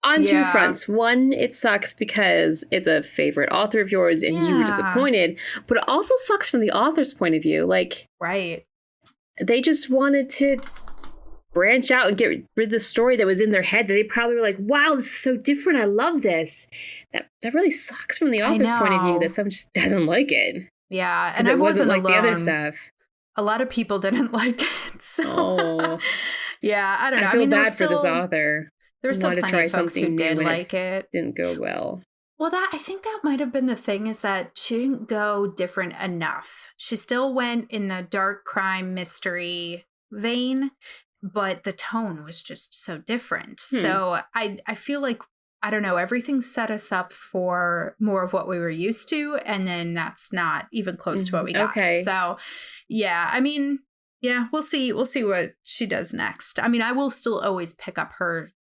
On two fronts. One, it sucks because it's a favorite author of yours and you were disappointed. But it also sucks from the author's point of view. Like, right. They just wanted to branch out and get rid of the story that was in their head that they probably were like, wow, this is so different. I love this. That really sucks from the author's point of view that someone just doesn't like it. Yeah. And it wasn't like alone. the other stuff. A lot of people didn't like it. So, yeah, I don't know. I feel bad for this author. There were still plenty of folks who did like it. Didn't go well. Well, I think that might have been the thing, is that she didn't go different enough. She still went in the dark crime mystery vein, but the tone was just so different. So I feel like, I don't know, everything set us up for more of what we were used to, and then that's not even close to what we got. Okay. So, yeah, I mean, yeah, we'll see. We'll see what she does next. I mean, I will still always pick up her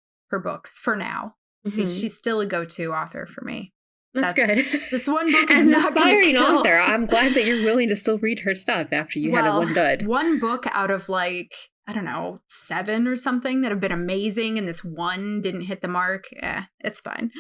books for now. She's still a go-to author for me. That's good. This one book is As an not aspiring author, I'm glad that you're willing to still read her stuff after you had a one dud. One book out of like, I don't know, 7 or something that have been amazing, and this one didn't hit the mark. It's fine.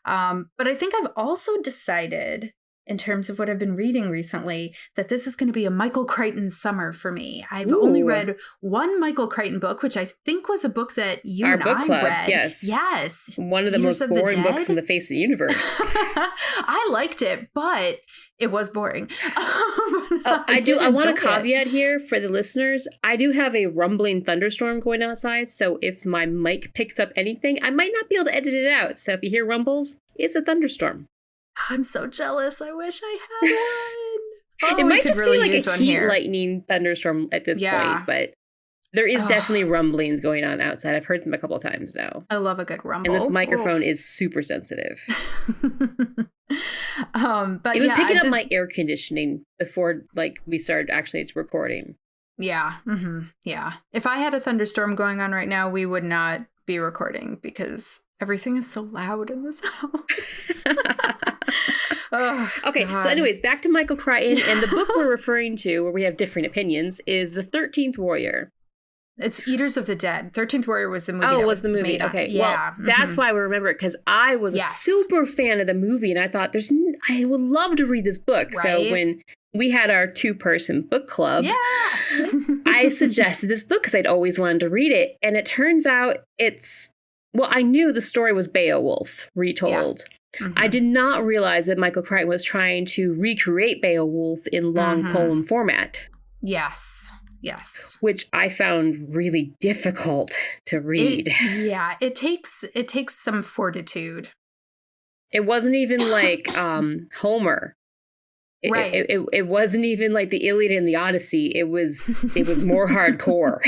But I think I've also decided, in terms of what I've been reading recently, that this is going to be a Michael Crichton summer for me. I've only read one Michael Crichton book, which I think was a book that you and I read. Yes. Yes. One of the most boring books in the face of the universe. I liked it, but it was boring. I want a caveat here for the listeners. I do have a rumbling thunderstorm going outside, so if my mic picks up anything, I might not be able to edit it out. So if you hear rumbles, it's a thunderstorm. I'm so jealous. I wish I had one. It might just be like a heat lightning thunderstorm at this point, but there is definitely rumblings going on outside. I've heard them a couple of times now. I love a good rumble. And this microphone is super sensitive. But it was picking up my air conditioning before we started actually recording. Yeah. Yeah. If I had a thunderstorm going on right now, we would not be recording because everything is so loud in this house. Okay, God. So anyways, back to Michael Crichton, and the book we're referring to, where we have different opinions, is The 13th Warrior. It's Eaters of the Dead. 13th Warrior was the movie. Oh, it was the movie. Okay, yeah. Well, that's why we remember it, because I was a super fan of the movie, and I thought, I would love to read this book. Right? So when we had our 2-person book club, I suggested this book because I'd always wanted to read it, and it turns out I knew the story was Beowulf retold. Yeah. I did not realize that Michael Crichton was trying to recreate Beowulf in long poem format. Yes. Which I found really difficult to read. It takes some fortitude. It wasn't even like Homer. Right. It wasn't even like the Iliad and the Odyssey. It was more hardcore.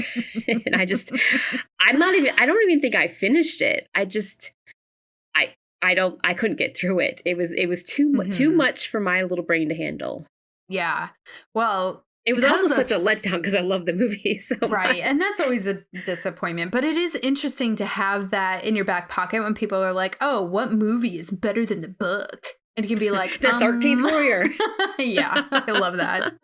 And I don't even think I finished it. I couldn't get through it. It was too much for my little brain to handle. Yeah. Well, it was also such a letdown because I love the movie so much. And that's always a disappointment. But it is interesting to have that in your back pocket when people are like, oh, what movie is better than the book? And it can be like, The 13th Warrior. Yeah, I love that.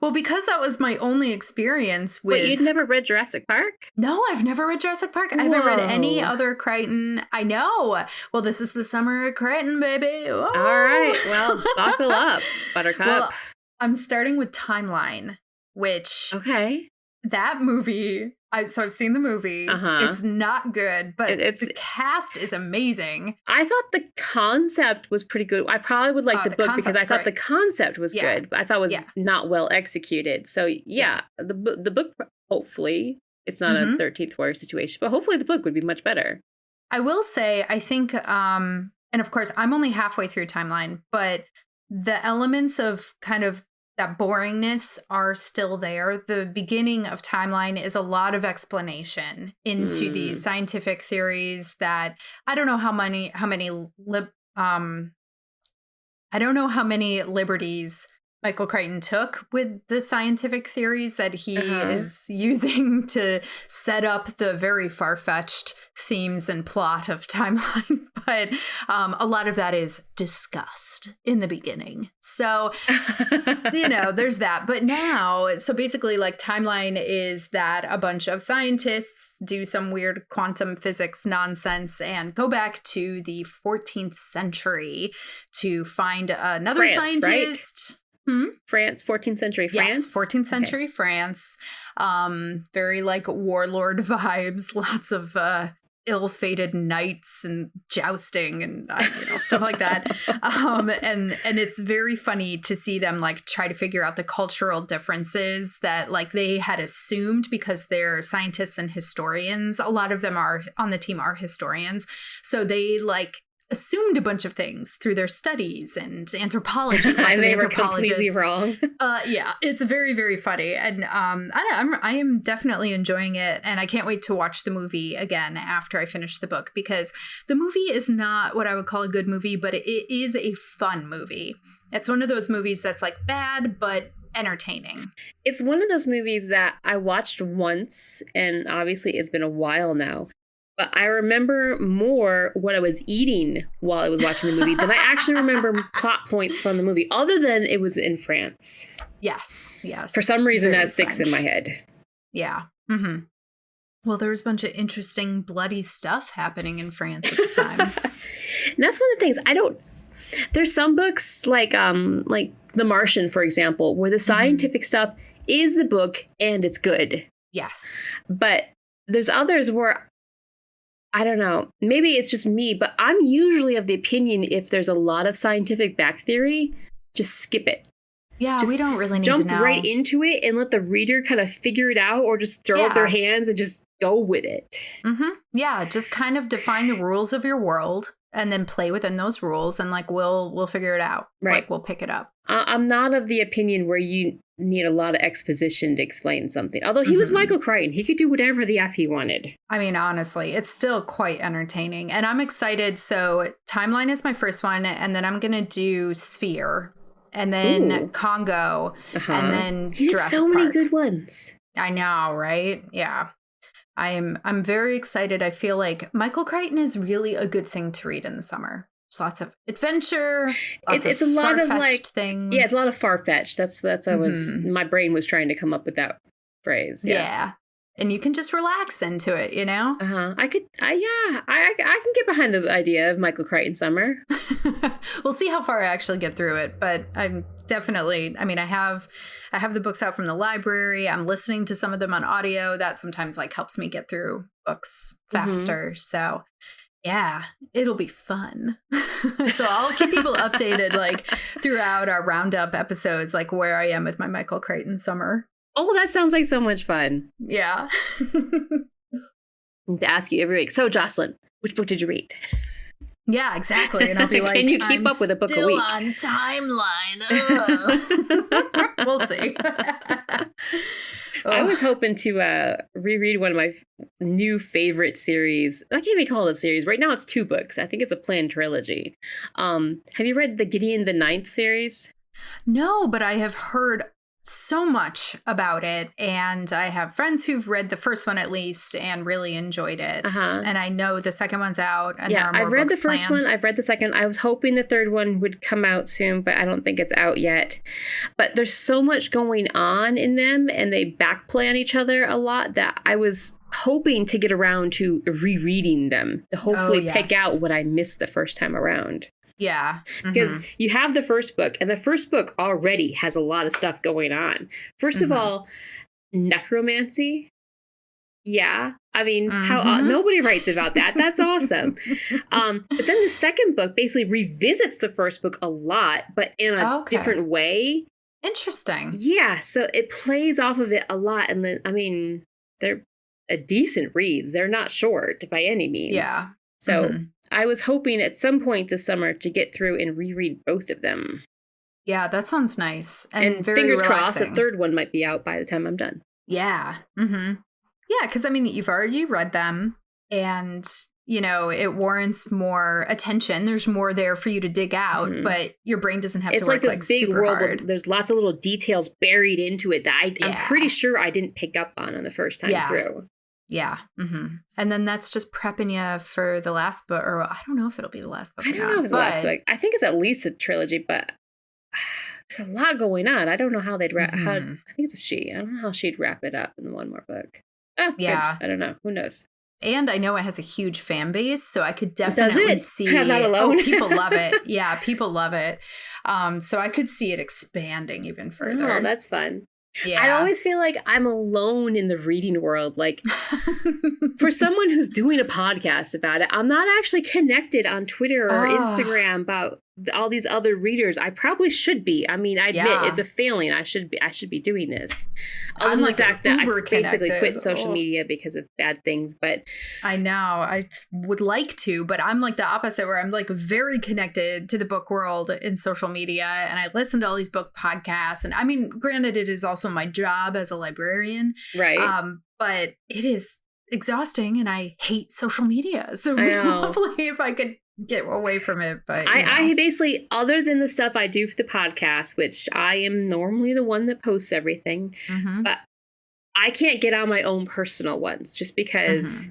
Well, because that was my only experience with... Wait, you'd never read Jurassic Park? No, I've never read Jurassic Park. I haven't read any other Crichton. I know. Well, this is the summer of Crichton, baby. Whoa. All right. Well, buckle up, Buttercup. Well, I'm starting with Timeline, which... Okay. That movie... So I've seen the movie. It's not good, but the cast is amazing. I thought the concept was pretty good. I probably would like the book because I thought the concept was good, but I thought it was not well executed. So the book, hopefully, it's not a 13th Warrior situation, but hopefully the book would be much better. I will say, I think, and of course, I'm only halfway through Timeline, but the elements of kind of that boringness are still there. The beginning of Timeline is a lot of explanation into the scientific theories that I don't know how many liberties Michael Crichton took with the scientific theories that he is using to set up the very far-fetched themes and plot of Timeline. But a lot of that is discussed in the beginning. So, there's that. But now, so basically, like, Timeline is that a bunch of scientists do some weird quantum physics nonsense and go back to the 14th century to find another scientist. Right? France, 14th century France? Yes, 14th century France. Very like warlord vibes, lots of ill-fated knights and jousting and stuff like that. And it's very funny to see them like try to figure out the cultural differences that like they had assumed because they're scientists and historians. A lot of them are on the team are historians. So they like assumed a bunch of things through their studies and anthropology. And they were completely wrong. Yeah, it's very, very funny. And I am definitely enjoying it. And I can't wait to watch the movie again after I finish the book, because the movie is not what I would call a good movie, but it is a fun movie. It's one of those movies that's like bad, but entertaining. It's one of those movies that I watched once, and obviously it's been a while now. But I remember more what I was eating while I was watching the movie than I actually remember plot points from the movie, other than it was in France. Yes. For some reason, Very that sticks French. in my head. Yeah. Mm-hmm. Well, there was a bunch of interesting, bloody stuff happening in France at the time. And that's one of the things there's some books like The Martian, for example, where the scientific stuff is the book and it's good. Yes. But there's others where I don't know, maybe it's just me, but I'm usually of the opinion if there's a lot of scientific back theory, just skip it. Yeah, just we don't really need jump to know. right into it and let the reader kind of figure it out, or just throw up their hands and just go with it. Mm-hmm. Yeah, just kind of define the rules of your world and then play within those rules, and like we'll figure it out. Right. Like we'll pick it up. I'm not of the opinion where you need a lot of exposition to explain something. Although he was Michael Crichton. He could do whatever the F he wanted. I mean, honestly, it's still quite entertaining. And I'm excited. So Timeline is my first one. And then I'm going to do Sphere. And then Congo. And then he Jurassic so many Park. good ones. I know, right? Yeah. I'm very excited. I feel like Michael Crichton is really a good thing to read in the summer. There's lots of adventure. It's a lot of like things. Yeah, it's a lot of far-fetched. That's I was my brain was trying to come up with that phrase. Yes. Yeah. And you can just relax into it, you know? I can get behind the idea of Michael Crichton summer. We'll see how far I actually get through it, but I'm definitely, I mean, I have the books out from the library. I'm listening to some of them on audio. That sometimes like helps me get through books faster. So yeah, it'll be fun. So I'll keep people updated like throughout our roundup episodes, like where I am with my Michael Crichton summer. Oh, that sounds like so much fun. Yeah. To ask you every week. So Jocelyn, which book did you read? Yeah, exactly. And I'll be like, can you keep up with a book a week? Still on Timeline. We'll see. I was hoping to reread one of my new favorite series. I can't even call it a series. Right now it's 2 books. I think it's a planned trilogy. Have you read the Gideon the Ninth series? No, but I have heard so much about it, and I have friends who've read the first one at least and really enjoyed it. And I know the second one's out. And yeah, I've read the first one. I've read the second. I was hoping the third one would come out soon, but I don't think it's out yet. But there's so much going on in them, and they backplay on each other a lot, that I was hoping to get around to rereading them to hopefully pick out what I missed the first time around. Yeah. Because you have the first book, and the first book already has a lot of stuff going on. First of all, necromancy. Yeah. I mean, how nobody writes about that. That's awesome. But then the second book basically revisits the first book a lot, but in a different way. Interesting. Yeah. So it plays off of it a lot. And then, I mean, they're a decent reads. They're not short by any means. Yeah. So I was hoping at some point this summer to get through and reread both of them. Yeah, that sounds nice. And very fingers relaxing. crossed, the third one might be out by the time I'm done. Yeah. Yeah, because I mean, you've already read them, and it warrants more attention. There's more there for you to dig out, but your brain doesn't have to work this big super world hard. With, there's lots of little details buried into it that I'm pretty sure I didn't pick up on the first time through. Yeah. Mm-hmm. And then that's just prepping you for the last book, or I don't know if it'll be the last book. I don't know if it's the last book. I think it's at least a trilogy, but there's a lot going on. I don't know how they'd wrap. I think it's a she. I don't know how she'd wrap it up in one more book. Yeah, good. I don't know. Who knows? And I know it has a huge fan base, so I could definitely see. I'm not alone. People love it. Yeah, people love it. So I could see it expanding even further. Oh, that's fun. Yeah. I always feel like I'm alone in the reading world. Like, for someone who's doing a podcast about it, I'm not actually connected on Twitter or Instagram about all these other readers. I probably should be. I mean, I admit it's a failing. I should be doing this. Other than the fact that I basically quit social media because of bad things. But I know I would like to, but I'm like the opposite, where I'm like very connected to the book world in social media, and I listen to all these book podcasts. And I mean, granted, it is also my job as a librarian, right? But it is exhausting, and I hate social media. So lovely if I could get away from it. But I basically, other than the stuff I do for the podcast, which I am normally the one that posts everything, but I can't get on my own personal ones just because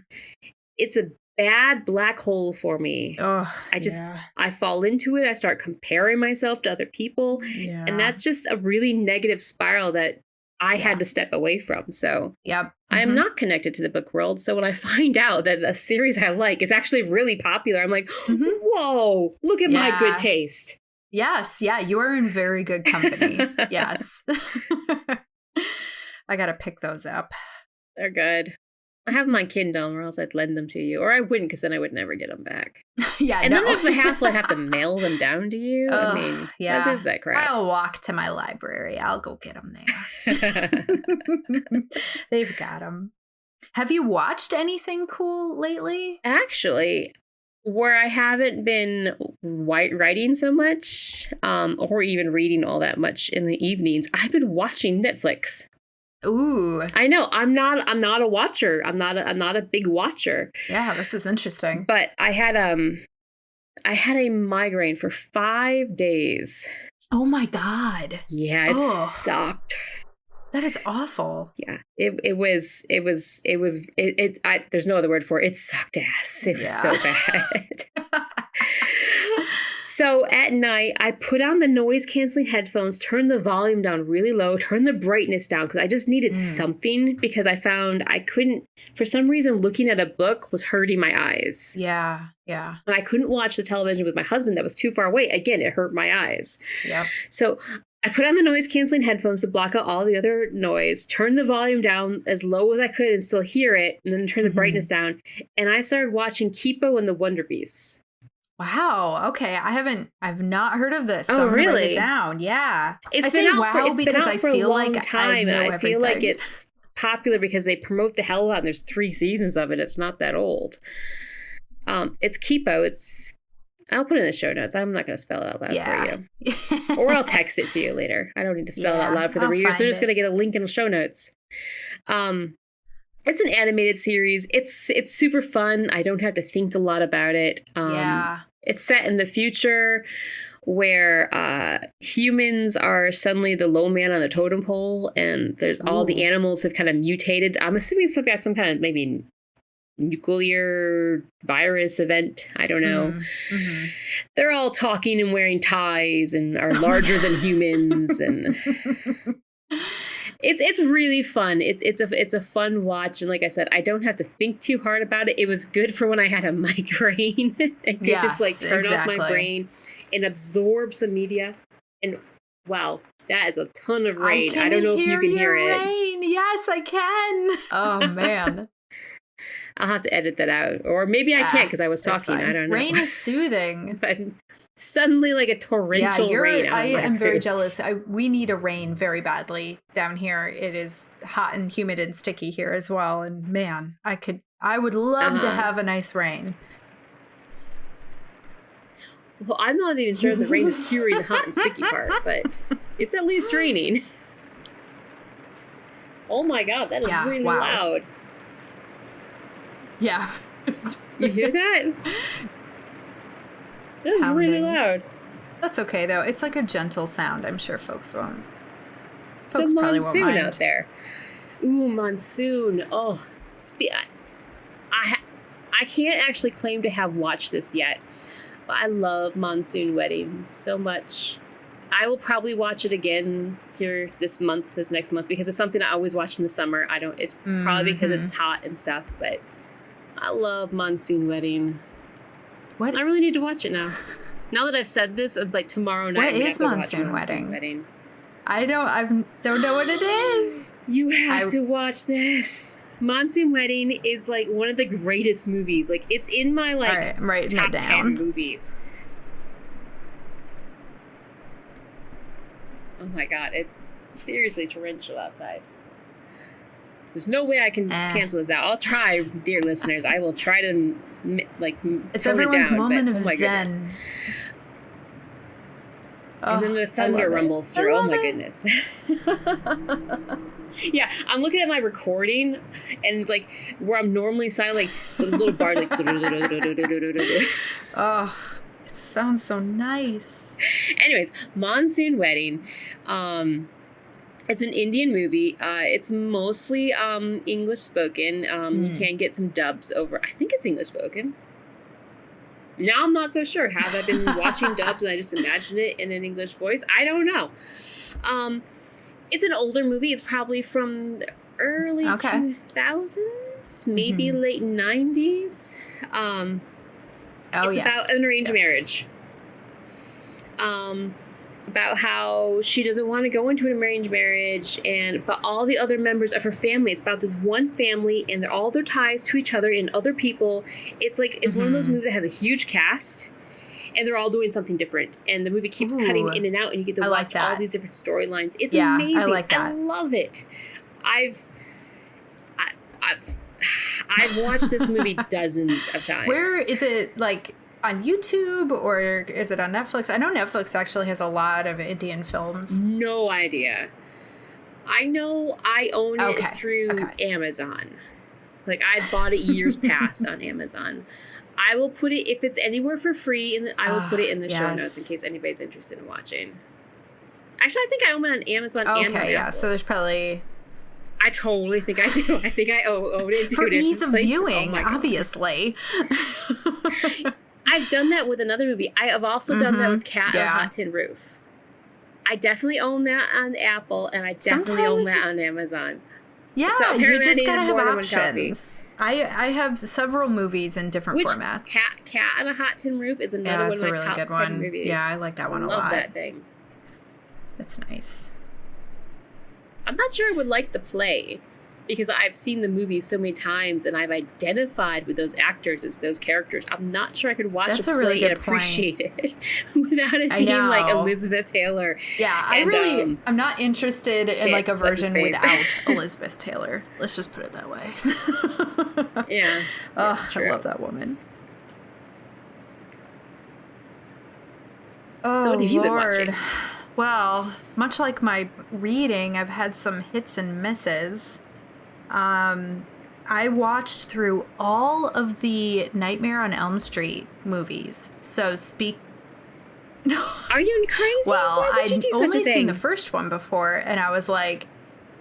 it's a bad black hole for me. I fall into it. I start comparing myself to other people. Yeah. And that's just a really negative spiral that I had to step away from. So I am not connected to the book world. So when I find out that a series I like is actually really popular, I'm like, whoa, look at my good taste. Yes. Yeah. You are in very good company. Yes. I got to pick those up. They're good. I have them on Kindle, or else I'd lend them to you. Or I wouldn't, because then I would never get them back. And then there's the hassle. I have to mail them down to you. I mean, what is that crap? I'll walk to my library. I'll go get them there. They've got them. Have you watched anything cool lately? Actually, where I haven't been writing so much, or even reading all that much in the evenings, I've been watching Netflix. Ooh. I know. I'm not a watcher. I'm not a big watcher. Yeah, this is interesting. But I had a migraine for 5 days. Oh my God. Yeah, it sucked. That is awful. Yeah. There's no other word for it. It sucked ass. It was so bad. So at night, I put on the noise-canceling headphones, turned the volume down really low, turned the brightness down, because I just needed something, because I found I couldn't, for some reason, looking at a book was hurting my eyes. Yeah. And I couldn't watch the television with my husband that was too far away. Again, it hurt my eyes. Yep. So I put on the noise-canceling headphones to block out all the other noise, turned the volume down as low as I could and still hear it, and then turned the brightness down, and I started watching Kipo and the Wonder Beasts. Wow. Okay. I've not heard of this. So I'm gonna write it down. Yeah. It's been out for a long time, and I feel like it's popular because they promote the hell out, and there's 3 seasons of it. It's not that old. It's Kipo. I'll put it in the show notes. I'm not going to spell it out loud for you. Or I'll text it to you later. I don't need to spell it out loud for the readers. They're just going to get a link in the show notes. It's an animated series. It's super fun. I don't have to think a lot about it. It's set in the future where humans are suddenly the low man on the totem pole, and there's all the animals have kind of mutated. I'm assuming some kind of maybe nuclear virus event. I don't know. They're all talking and wearing ties and are larger than humans, and it's really fun. It's a fun watch, and like I said, I don't have to think too hard about it. It was good for when I had a migraine. I could just like turn off my brain and absorb some media. And wow, that is a ton of rain. I don't know if you can hear it. Rain. Yes, I can. Oh man. I'll have to edit that out. Or maybe I can't because I was talking. I don't know. Rain is soothing. But suddenly like a torrential rain. I am very jealous. We need a rain very badly down here. It is hot and humid and sticky here as well. And man, I would love to have a nice rain. Well, I'm not even sure the rain is curing the hot and sticky part, but it's at least raining. Oh my God, that is really loud. Yeah, it's You hear that? That was really loud. That's okay, though. It's like a gentle sound. I'm sure folks won't. Folks probably won't mind. Out there. Ooh, monsoon. Oh, I can't actually claim to have watched this yet, but I love Monsoon Wedding so much. I will probably watch it again here this next month, because it's something I always watch in the summer. It's probably because it's hot and stuff, but I love Monsoon Wedding. What? I really need to watch it now. Now that I've said this, like tomorrow night. What is Monsoon Wedding? I don't know what it is. You have to watch this. Monsoon Wedding is like one of the greatest movies. Like, it's in my top 10 movies. Oh my god, it's seriously torrential outside. There's no way I can cancel this out. I'll try, dear listeners. I will try to it's everyone's moment of zen. Goodness. And then the thunder rumbles through. Oh my goodness. Yeah, I'm looking at my recording, and it's like where I'm normally silent, like with a little bar, like. Oh, it sounds so nice. Anyways, Monsoon Wedding. It's an Indian movie. It's mostly English spoken. You can get some dubs over. I think it's English spoken. Now I'm not so sure. Have I been watching dubs and I just imagined it in an English voice? I don't know. It's an older movie. It's probably from the early 2000s, maybe late 90s. It's about an arranged marriage. About how she doesn't want to go into an arranged marriage, but all the other members of her family. It's about this one family and all their ties to each other and other people. It's one of those movies that has a huge cast, and they're all doing something different. And the movie keeps cutting in and out, and you get to watch all these different storylines. It's amazing. I like that. I love it. I've watched this movie dozens of times. Where is it, like, on YouTube, or is it on Netflix? I know Netflix actually has a lot of Indian films. No idea. I know I own it through Amazon. Like, I bought it years past on Amazon. I will put it, if it's anywhere for free, I will put it in the show notes in case anybody's interested in watching. Actually, I think I own it on Amazon and on Apple. So there's probably... I totally think I do. I think I own it for ease of viewing, obviously. I've done that with another movie. I have also done that with Cat on a Hot Tin Roof. I definitely own that on Apple, and I definitely own that on Amazon. Yeah, so you just gotta have options. I have several movies in different formats. Cat on a Hot Tin Roof is another one of my top 10 movies. Yeah, I like that one a lot. Love that thing. It's nice. I'm not sure I would like the play, because I've seen the movie so many times and I've identified with those actors as those characters. I'm not sure I could watch a play and appreciate it without it being like Elizabeth Taylor. Yeah, I'm not interested in like a version without Elizabeth Taylor. Let's just put it that way. Yeah. Oh, I love that woman. Oh, so what have you been watching? Well, much like my reading, I've had some hits and misses. I watched through all of the Nightmare on Elm Street movies. So Are you crazy? Well, I'd only seen the first one before, and I was like,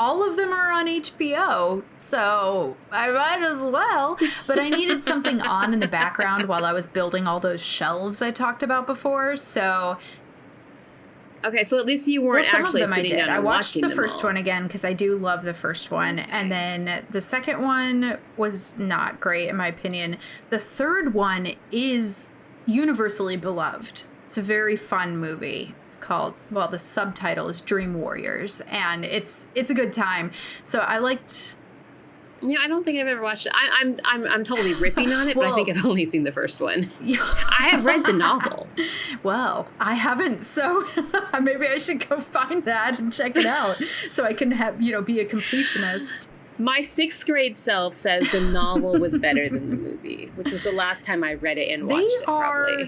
all of them are on HBO, so I might as well. But I needed something on in the background while I was building all those shelves I talked about before, so... Okay, so at least you weren't actually sitting down and I watched the first all. one again because I do love the first one. Okay. And then the second one was not great, in my opinion. The third one is universally beloved. It's a very fun movie. It's called, well, the subtitle is Dream Warriors, and it's a good time. So I liked... Yeah, I don't think I've ever watched it. I'm totally ripping on it, but I think I've only seen the first one. I have read the novel. Well, I haven't, so maybe I should go find that and check it out so I can have, be a completionist. My 6th grade self says the novel was better than the movie, which was the last time I read it and watched it, probably.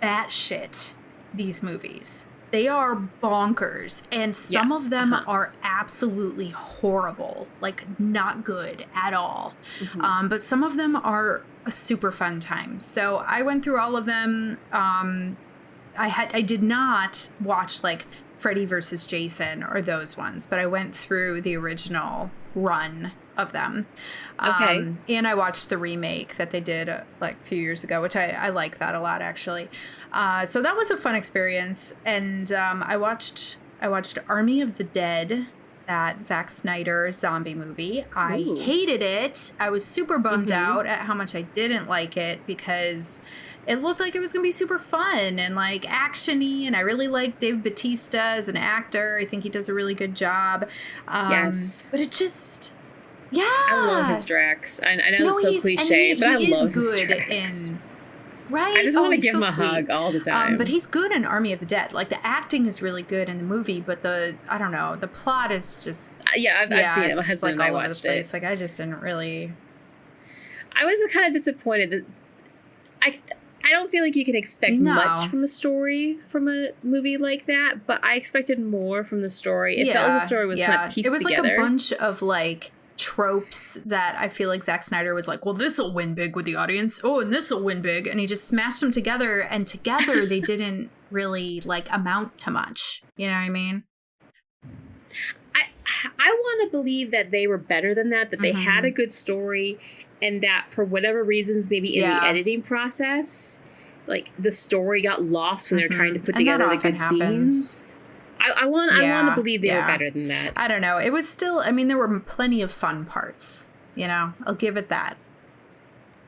They are batshit, these movies. They are bonkers, and some of them are absolutely horrible, like not good at all. But some of them are a super fun time. So I went through all of them. I did not watch like Freddy versus Jason or those ones, but I went through the original run of them. And I watched the remake that they did like a few years ago, which I like that a lot, actually. So that was a fun experience. And I watched Army of the Dead, that Zack Snyder zombie movie. I hated it. I was super bummed out at how much I didn't like it, because it looked like it was going to be super fun and like action-y, and I really like Dave Bautista as an actor. I think he does a really good job. Yes. But it just... Yeah. I love his Drax. I know it's so cliche, but I love his Drax. Right? I just want to give him a hug all the time. But he's good in Army of the Dead. Like, the acting is really good in the movie, but the plot is just... I've seen it. My husband and I watched it. Like, I just didn't really... I was kind of disappointed that... I don't feel like you can expect much from a story from a movie like that, but I expected more from the story. It felt like the story was kind of pieced together. It was like a bunch of, like, tropes that I feel like Zack Snyder was like, well, this'll win big with the audience. Oh, and this'll win big. And he just smashed them together, and together they didn't really, like, amount to much. You know what I mean? I want to believe that they were better than that they had a good story, and that for whatever reasons, maybe in the editing process, like, the story got lost when they were trying to put together the good scenes. I want to believe they were better than that. I don't know. It was still, I mean, there were plenty of fun parts, you know? I'll give it that.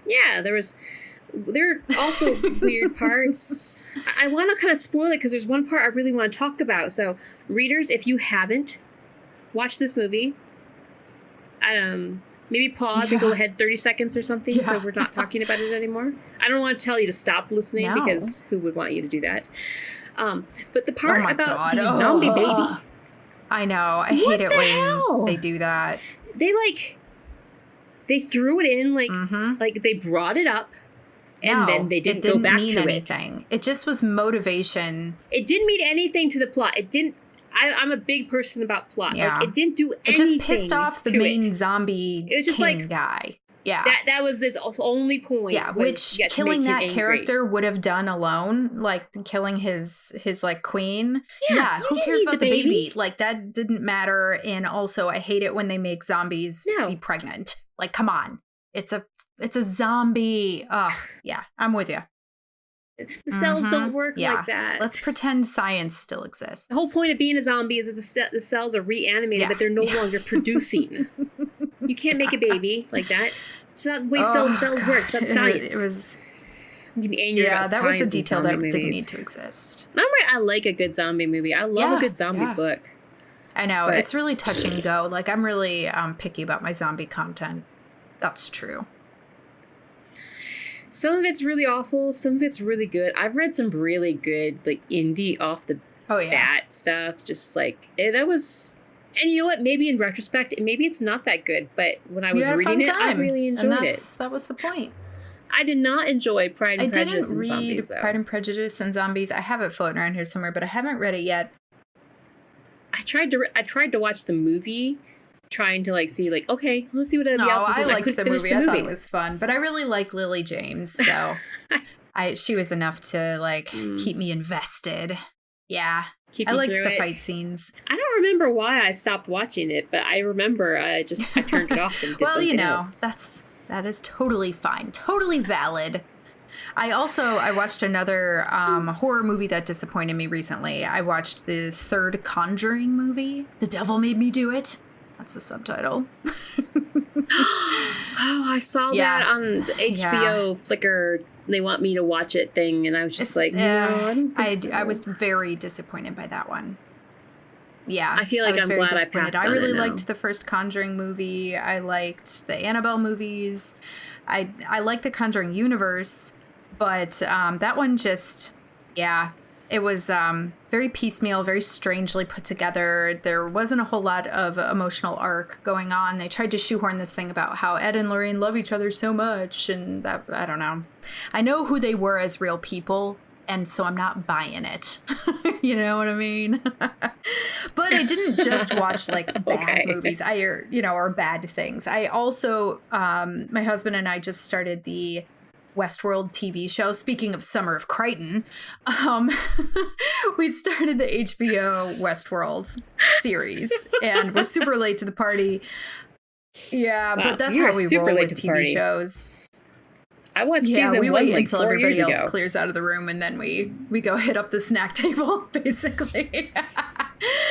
Yeah, there are also weird parts. I want to kind of spoil it because there's one part I really want to talk about. So, readers, if you haven't watched this movie, maybe pause and go ahead 30 seconds or something so we're not talking about it anymore. I don't want to tell you to stop listening because who would want you to do that? But the part about the zombie baby. I know. I hate it when they do that. They threw it in, like they brought it up, and then they didn't go back to anything. It just was motivation. It didn't mean anything to the plot. It didn't. I'm a big person about plot. Yeah. Like, it didn't do anything. It just pissed off the main zombie guy. Yeah. That was its only point. Yeah, which killing that character would have done alone, like killing his like queen. Yeah, who cares about the baby? Like, that didn't matter. And also, I hate it when they make zombies be pregnant. Like, come on. It's a zombie. Oh, yeah, I'm with you. The cells don't work like that. Let's pretend science still exists. The whole point of being a zombie is that the cells are reanimated, but they're no longer producing. You can't make a baby like that. It's not the way cells work. It's not science. It was... I'm getting angry about that was a detail that movies. Didn't need to exist. I like a good zombie movie. I love a good zombie book. I know. But it's really touch and go. Like, I'm really picky about my zombie content. That's true. Some of it's really awful. Some of it's really good. I've read some really good, like, indie off the bat stuff. Just like, that was... And you know what? Maybe in retrospect, maybe it's not that good. But when I was reading it, I really enjoyed it. That was the point. I did not enjoy Pride and Prejudice and Zombies, though. I didn't read Pride and Prejudice and Zombies. I have it floating around here somewhere, but I haven't read it yet. I tried to watch the movie, trying to, like, see, like, okay, let's see what else is. I liked the movie. I thought it was fun. But I really like Lily James, so she was enough to, like, keep me invested. Yeah. I liked the fight scenes. I don't remember why I stopped watching it, but I remember I turned it off and did something else. That is totally fine. Totally valid. I watched another horror movie that disappointed me recently. I watched the third Conjuring movie. The Devil Made Me Do It. That's the subtitle. Oh, I saw that on the HBO Flickr. They want me to watch it thing, and I was just like, no, I don't think so. I was very disappointed by that one. Yeah. I feel like I'm glad I passed on it. I really liked the first Conjuring movie. I liked the Annabelle movies. I liked the Conjuring universe, but that one just, it was very piecemeal, very strangely put together. There wasn't a whole lot of emotional arc going on. They tried to shoehorn this thing about how Ed and Lorraine love each other so much, and that, I don't know. I know who they were as real people, And so I'm not buying it. You know what I mean? But I didn't just watch like bad movies or bad things. I also, my husband and I just started the Westworld TV show. Speaking of Summer of Crichton, we started the HBO Westworld series, and we're super late to the party. Yeah, but that's how we roll with TV shows. I watched season we one wait like until 4 everybody years else ago. clears out of the room, and then we go hit up the snack table, basically.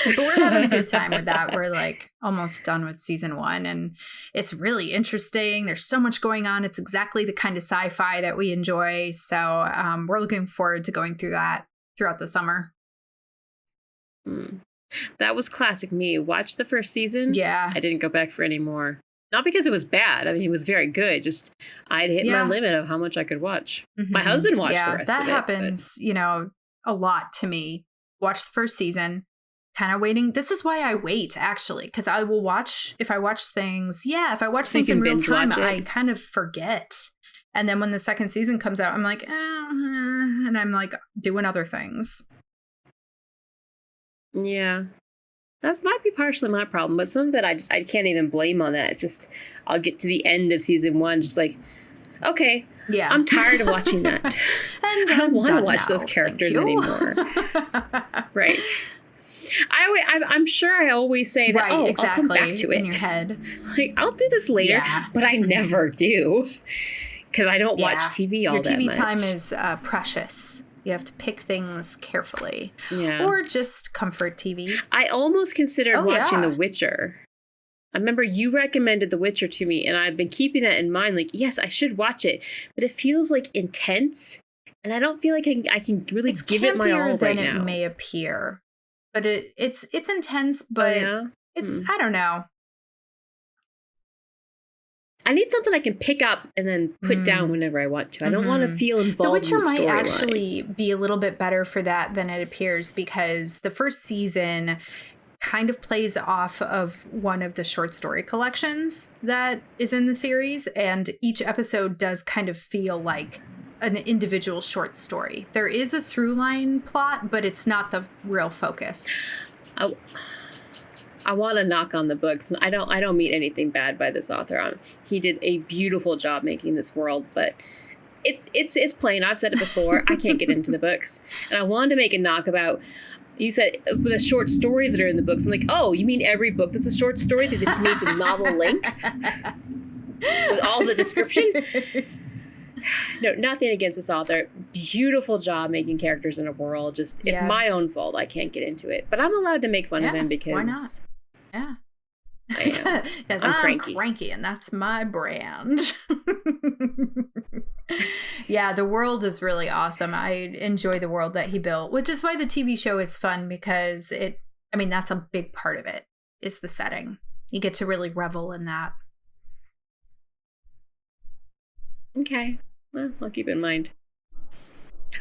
But we're having a good time with that. We're like almost done with season 1, and it's really interesting. There's so much going on. It's exactly the kind of sci-fi that we enjoy. So we're looking forward to going through that throughout the summer. That was classic me. Watched the first season. Yeah. I didn't go back for any more. Not because it was bad. I mean, it was very good. Just I'd hit my limit of how much I could watch. My husband watched the rest of it. That happens, a lot to me. Watch the first season, kind of waiting. This is why I wait, actually, because I will watch, if I watch things in real time, I kind of forget. And then when the second season comes out, I'm like, and I'm like doing other things. Yeah. That might be partially my problem, but some of it I can't even blame on that. It's just, I'll get to the end of season 1, just like, okay, I'm tired of watching that. And I don't want to watch those characters anymore. Right. I'm sure I always say that, I'll come back to it. In your head. Like, I'll do this later, but I never do. Because I don't watch TV all that much. Your TV time is precious. You have to pick things carefully. Yeah. Or just comfort TV. I almost considered watching The Witcher. I remember you recommended The Witcher to me, and I've been keeping that in mind. Like, yes, I should watch it. But it feels like intense, and I don't feel like I can really give it my all right now. It's campier than it may appear. But it's intense, but it's, I don't know. I need something I can pick up and then put down whenever I want to. I don't want to feel involved in the storyline. The Witcher might actually be a little bit better for that than it appears, because the first season kind of plays off of one of the short story collections that is in the series, and each episode does kind of feel like an individual short story. There is a through line plot, but it's not the real focus. I want to knock on the books. I don't mean anything bad by this author. He did a beautiful job making this world, but it's plain. I've said it before. I can't get into the books. And I wanted to make a knock about, you said the short stories that are in the books. I'm like, oh, you mean every book that's a short story that they just made the novel length? With all the description? No, nothing against this author. Beautiful job making characters in a world. Just, it's my own fault I can't get into it. But I'm allowed to make fun of him because... Why not? Yeah. I am. Because I'm cranky, and that's my brand. Yeah, the world is really awesome. I enjoy the world that he built, which is why the TV show is fun, because that's a big part of it, is the setting. You get to really revel in that. Okay. Well, I'll keep it in mind.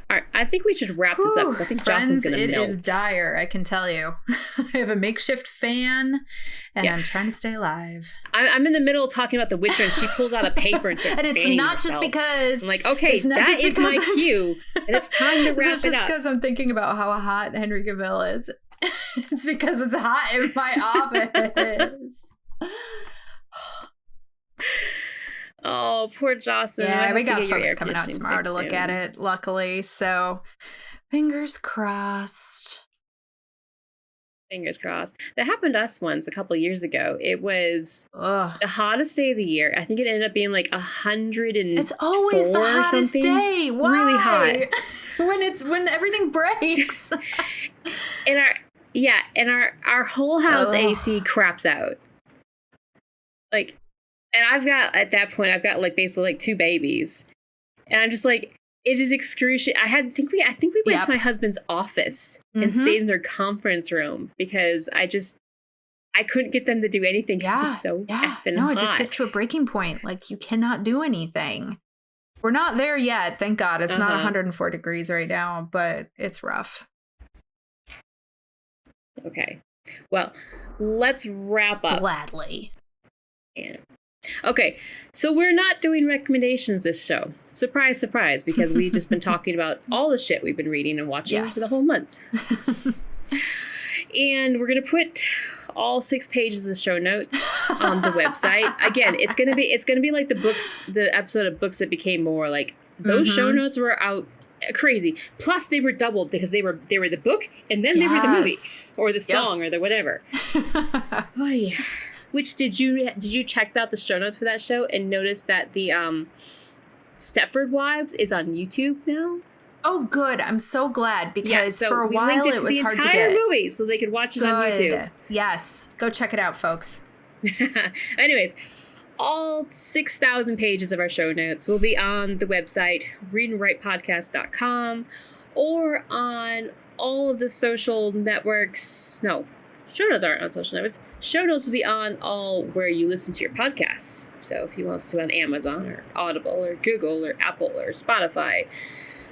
All right, I think we should wrap this up, because I think Jocelyn's going to melt. It is dire, I can tell you. I have a makeshift fan, and I'm trying to stay alive. I'm in the middle of talking about The Witcher, and she pulls out a paper and starts and it's not herself. Just because... I'm like, okay, that is my cue, and it's time to wrap it up. It's not just because I'm thinking about how hot Henry Cavill is. It's because it's hot in my office. Oh, poor Jocelyn. Yeah, we got folks coming out tomorrow to look at it, luckily. So, fingers crossed. Fingers crossed. That happened to us once a couple years ago. It was the hottest day of the year. I think it ended up being like 104. It's always the hottest day. Why? Really hot. when everything breaks. And our whole house AC craps out. Like, and at that point, I've got like basically like 2 babies. And I'm just like, it is excruciating. I think we went to my husband's office and stayed in their conference room, because I couldn't get them to do anything because it was so effing hot. No, it just gets to a breaking point. Like, you cannot do anything. We're not there yet, thank God. It's not 104 degrees right now, but it's rough. Okay. Well, let's wrap up. Gladly. And Okay, so we're not doing recommendations this show. Surprise, surprise, because we've just been talking about all the shit we've been reading and watching for the whole month. And we're going to put all 6 pages of show notes on the website. Again, it's going to be like the episode of Books That Became More. Like, those show notes were out crazy. Plus, they were doubled because they were the book and then they were the movie or the song or the whatever. Oh yeah. Which did you check out the show notes for that show and notice that the Stepford Wives is on YouTube now? Oh, good. I'm so glad because for a while it was hard to get. The entire movie so they could watch it on YouTube. Yes. Go check it out, folks. Anyways, all 6,000 pages of our show notes will be on the website, readandwritepodcast.com, or on all of the social networks. No, show notes aren't on social networks. Show notes will be on all where you listen to your podcasts. So if you want us to on Amazon or Audible or Google or Apple or Spotify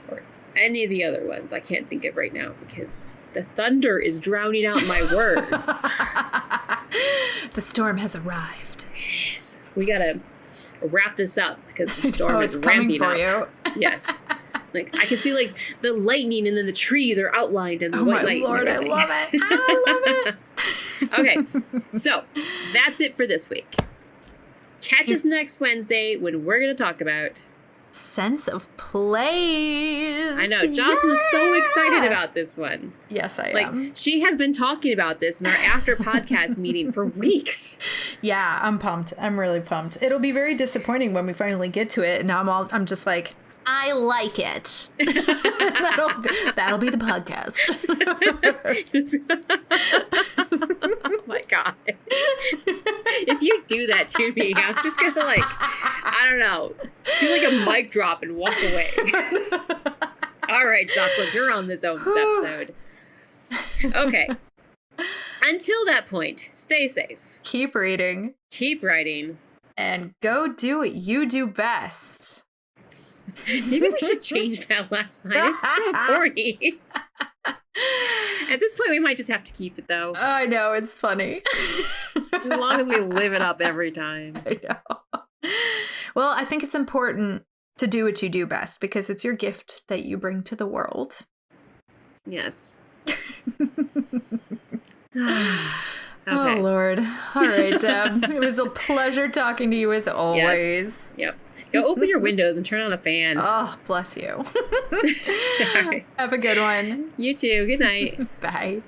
or any of the other ones I can't think of right now because the thunder is drowning out my words. The storm has arrived. Yes. We gotta wrap this up because the storm is ramping up. You. Yes. Like, I can see, like, the lightning and then the trees are outlined in the white light. Oh, my Lord, I love it. I love it. Okay, so that's it for this week. Catch us next Wednesday when we're going to talk about... Sense of Place. I know. Jocelyn is so excited about this one. Yes, I am. Like, she has been talking about this in our after podcast meeting for weeks. Yeah, I'm pumped. I'm really pumped. It'll be very disappointing when we finally get to it. And now I'm just like... I like it. that'll be the podcast. Oh my God. If you do that to me, I'm just going to I don't know, do like a mic drop and walk away. All right, Jocelyn, you're on this episode. Okay. Until that point, stay safe. Keep reading. Keep writing. And go do what you do best. Maybe we should change that last night. It's so corny. At this point, we might just have to keep it, though. I know, it's funny. As long as we live it up every time. I know. Well, I think it's important to do what you do best because it's your gift that you bring to the world. Yes. Okay. Oh, Lord. All right, Deb. It was a pleasure talking to you as always. Yes. Yep. Go open your windows and turn on a fan. Oh, bless you. Right. Have a good one. You too. Good night. Bye.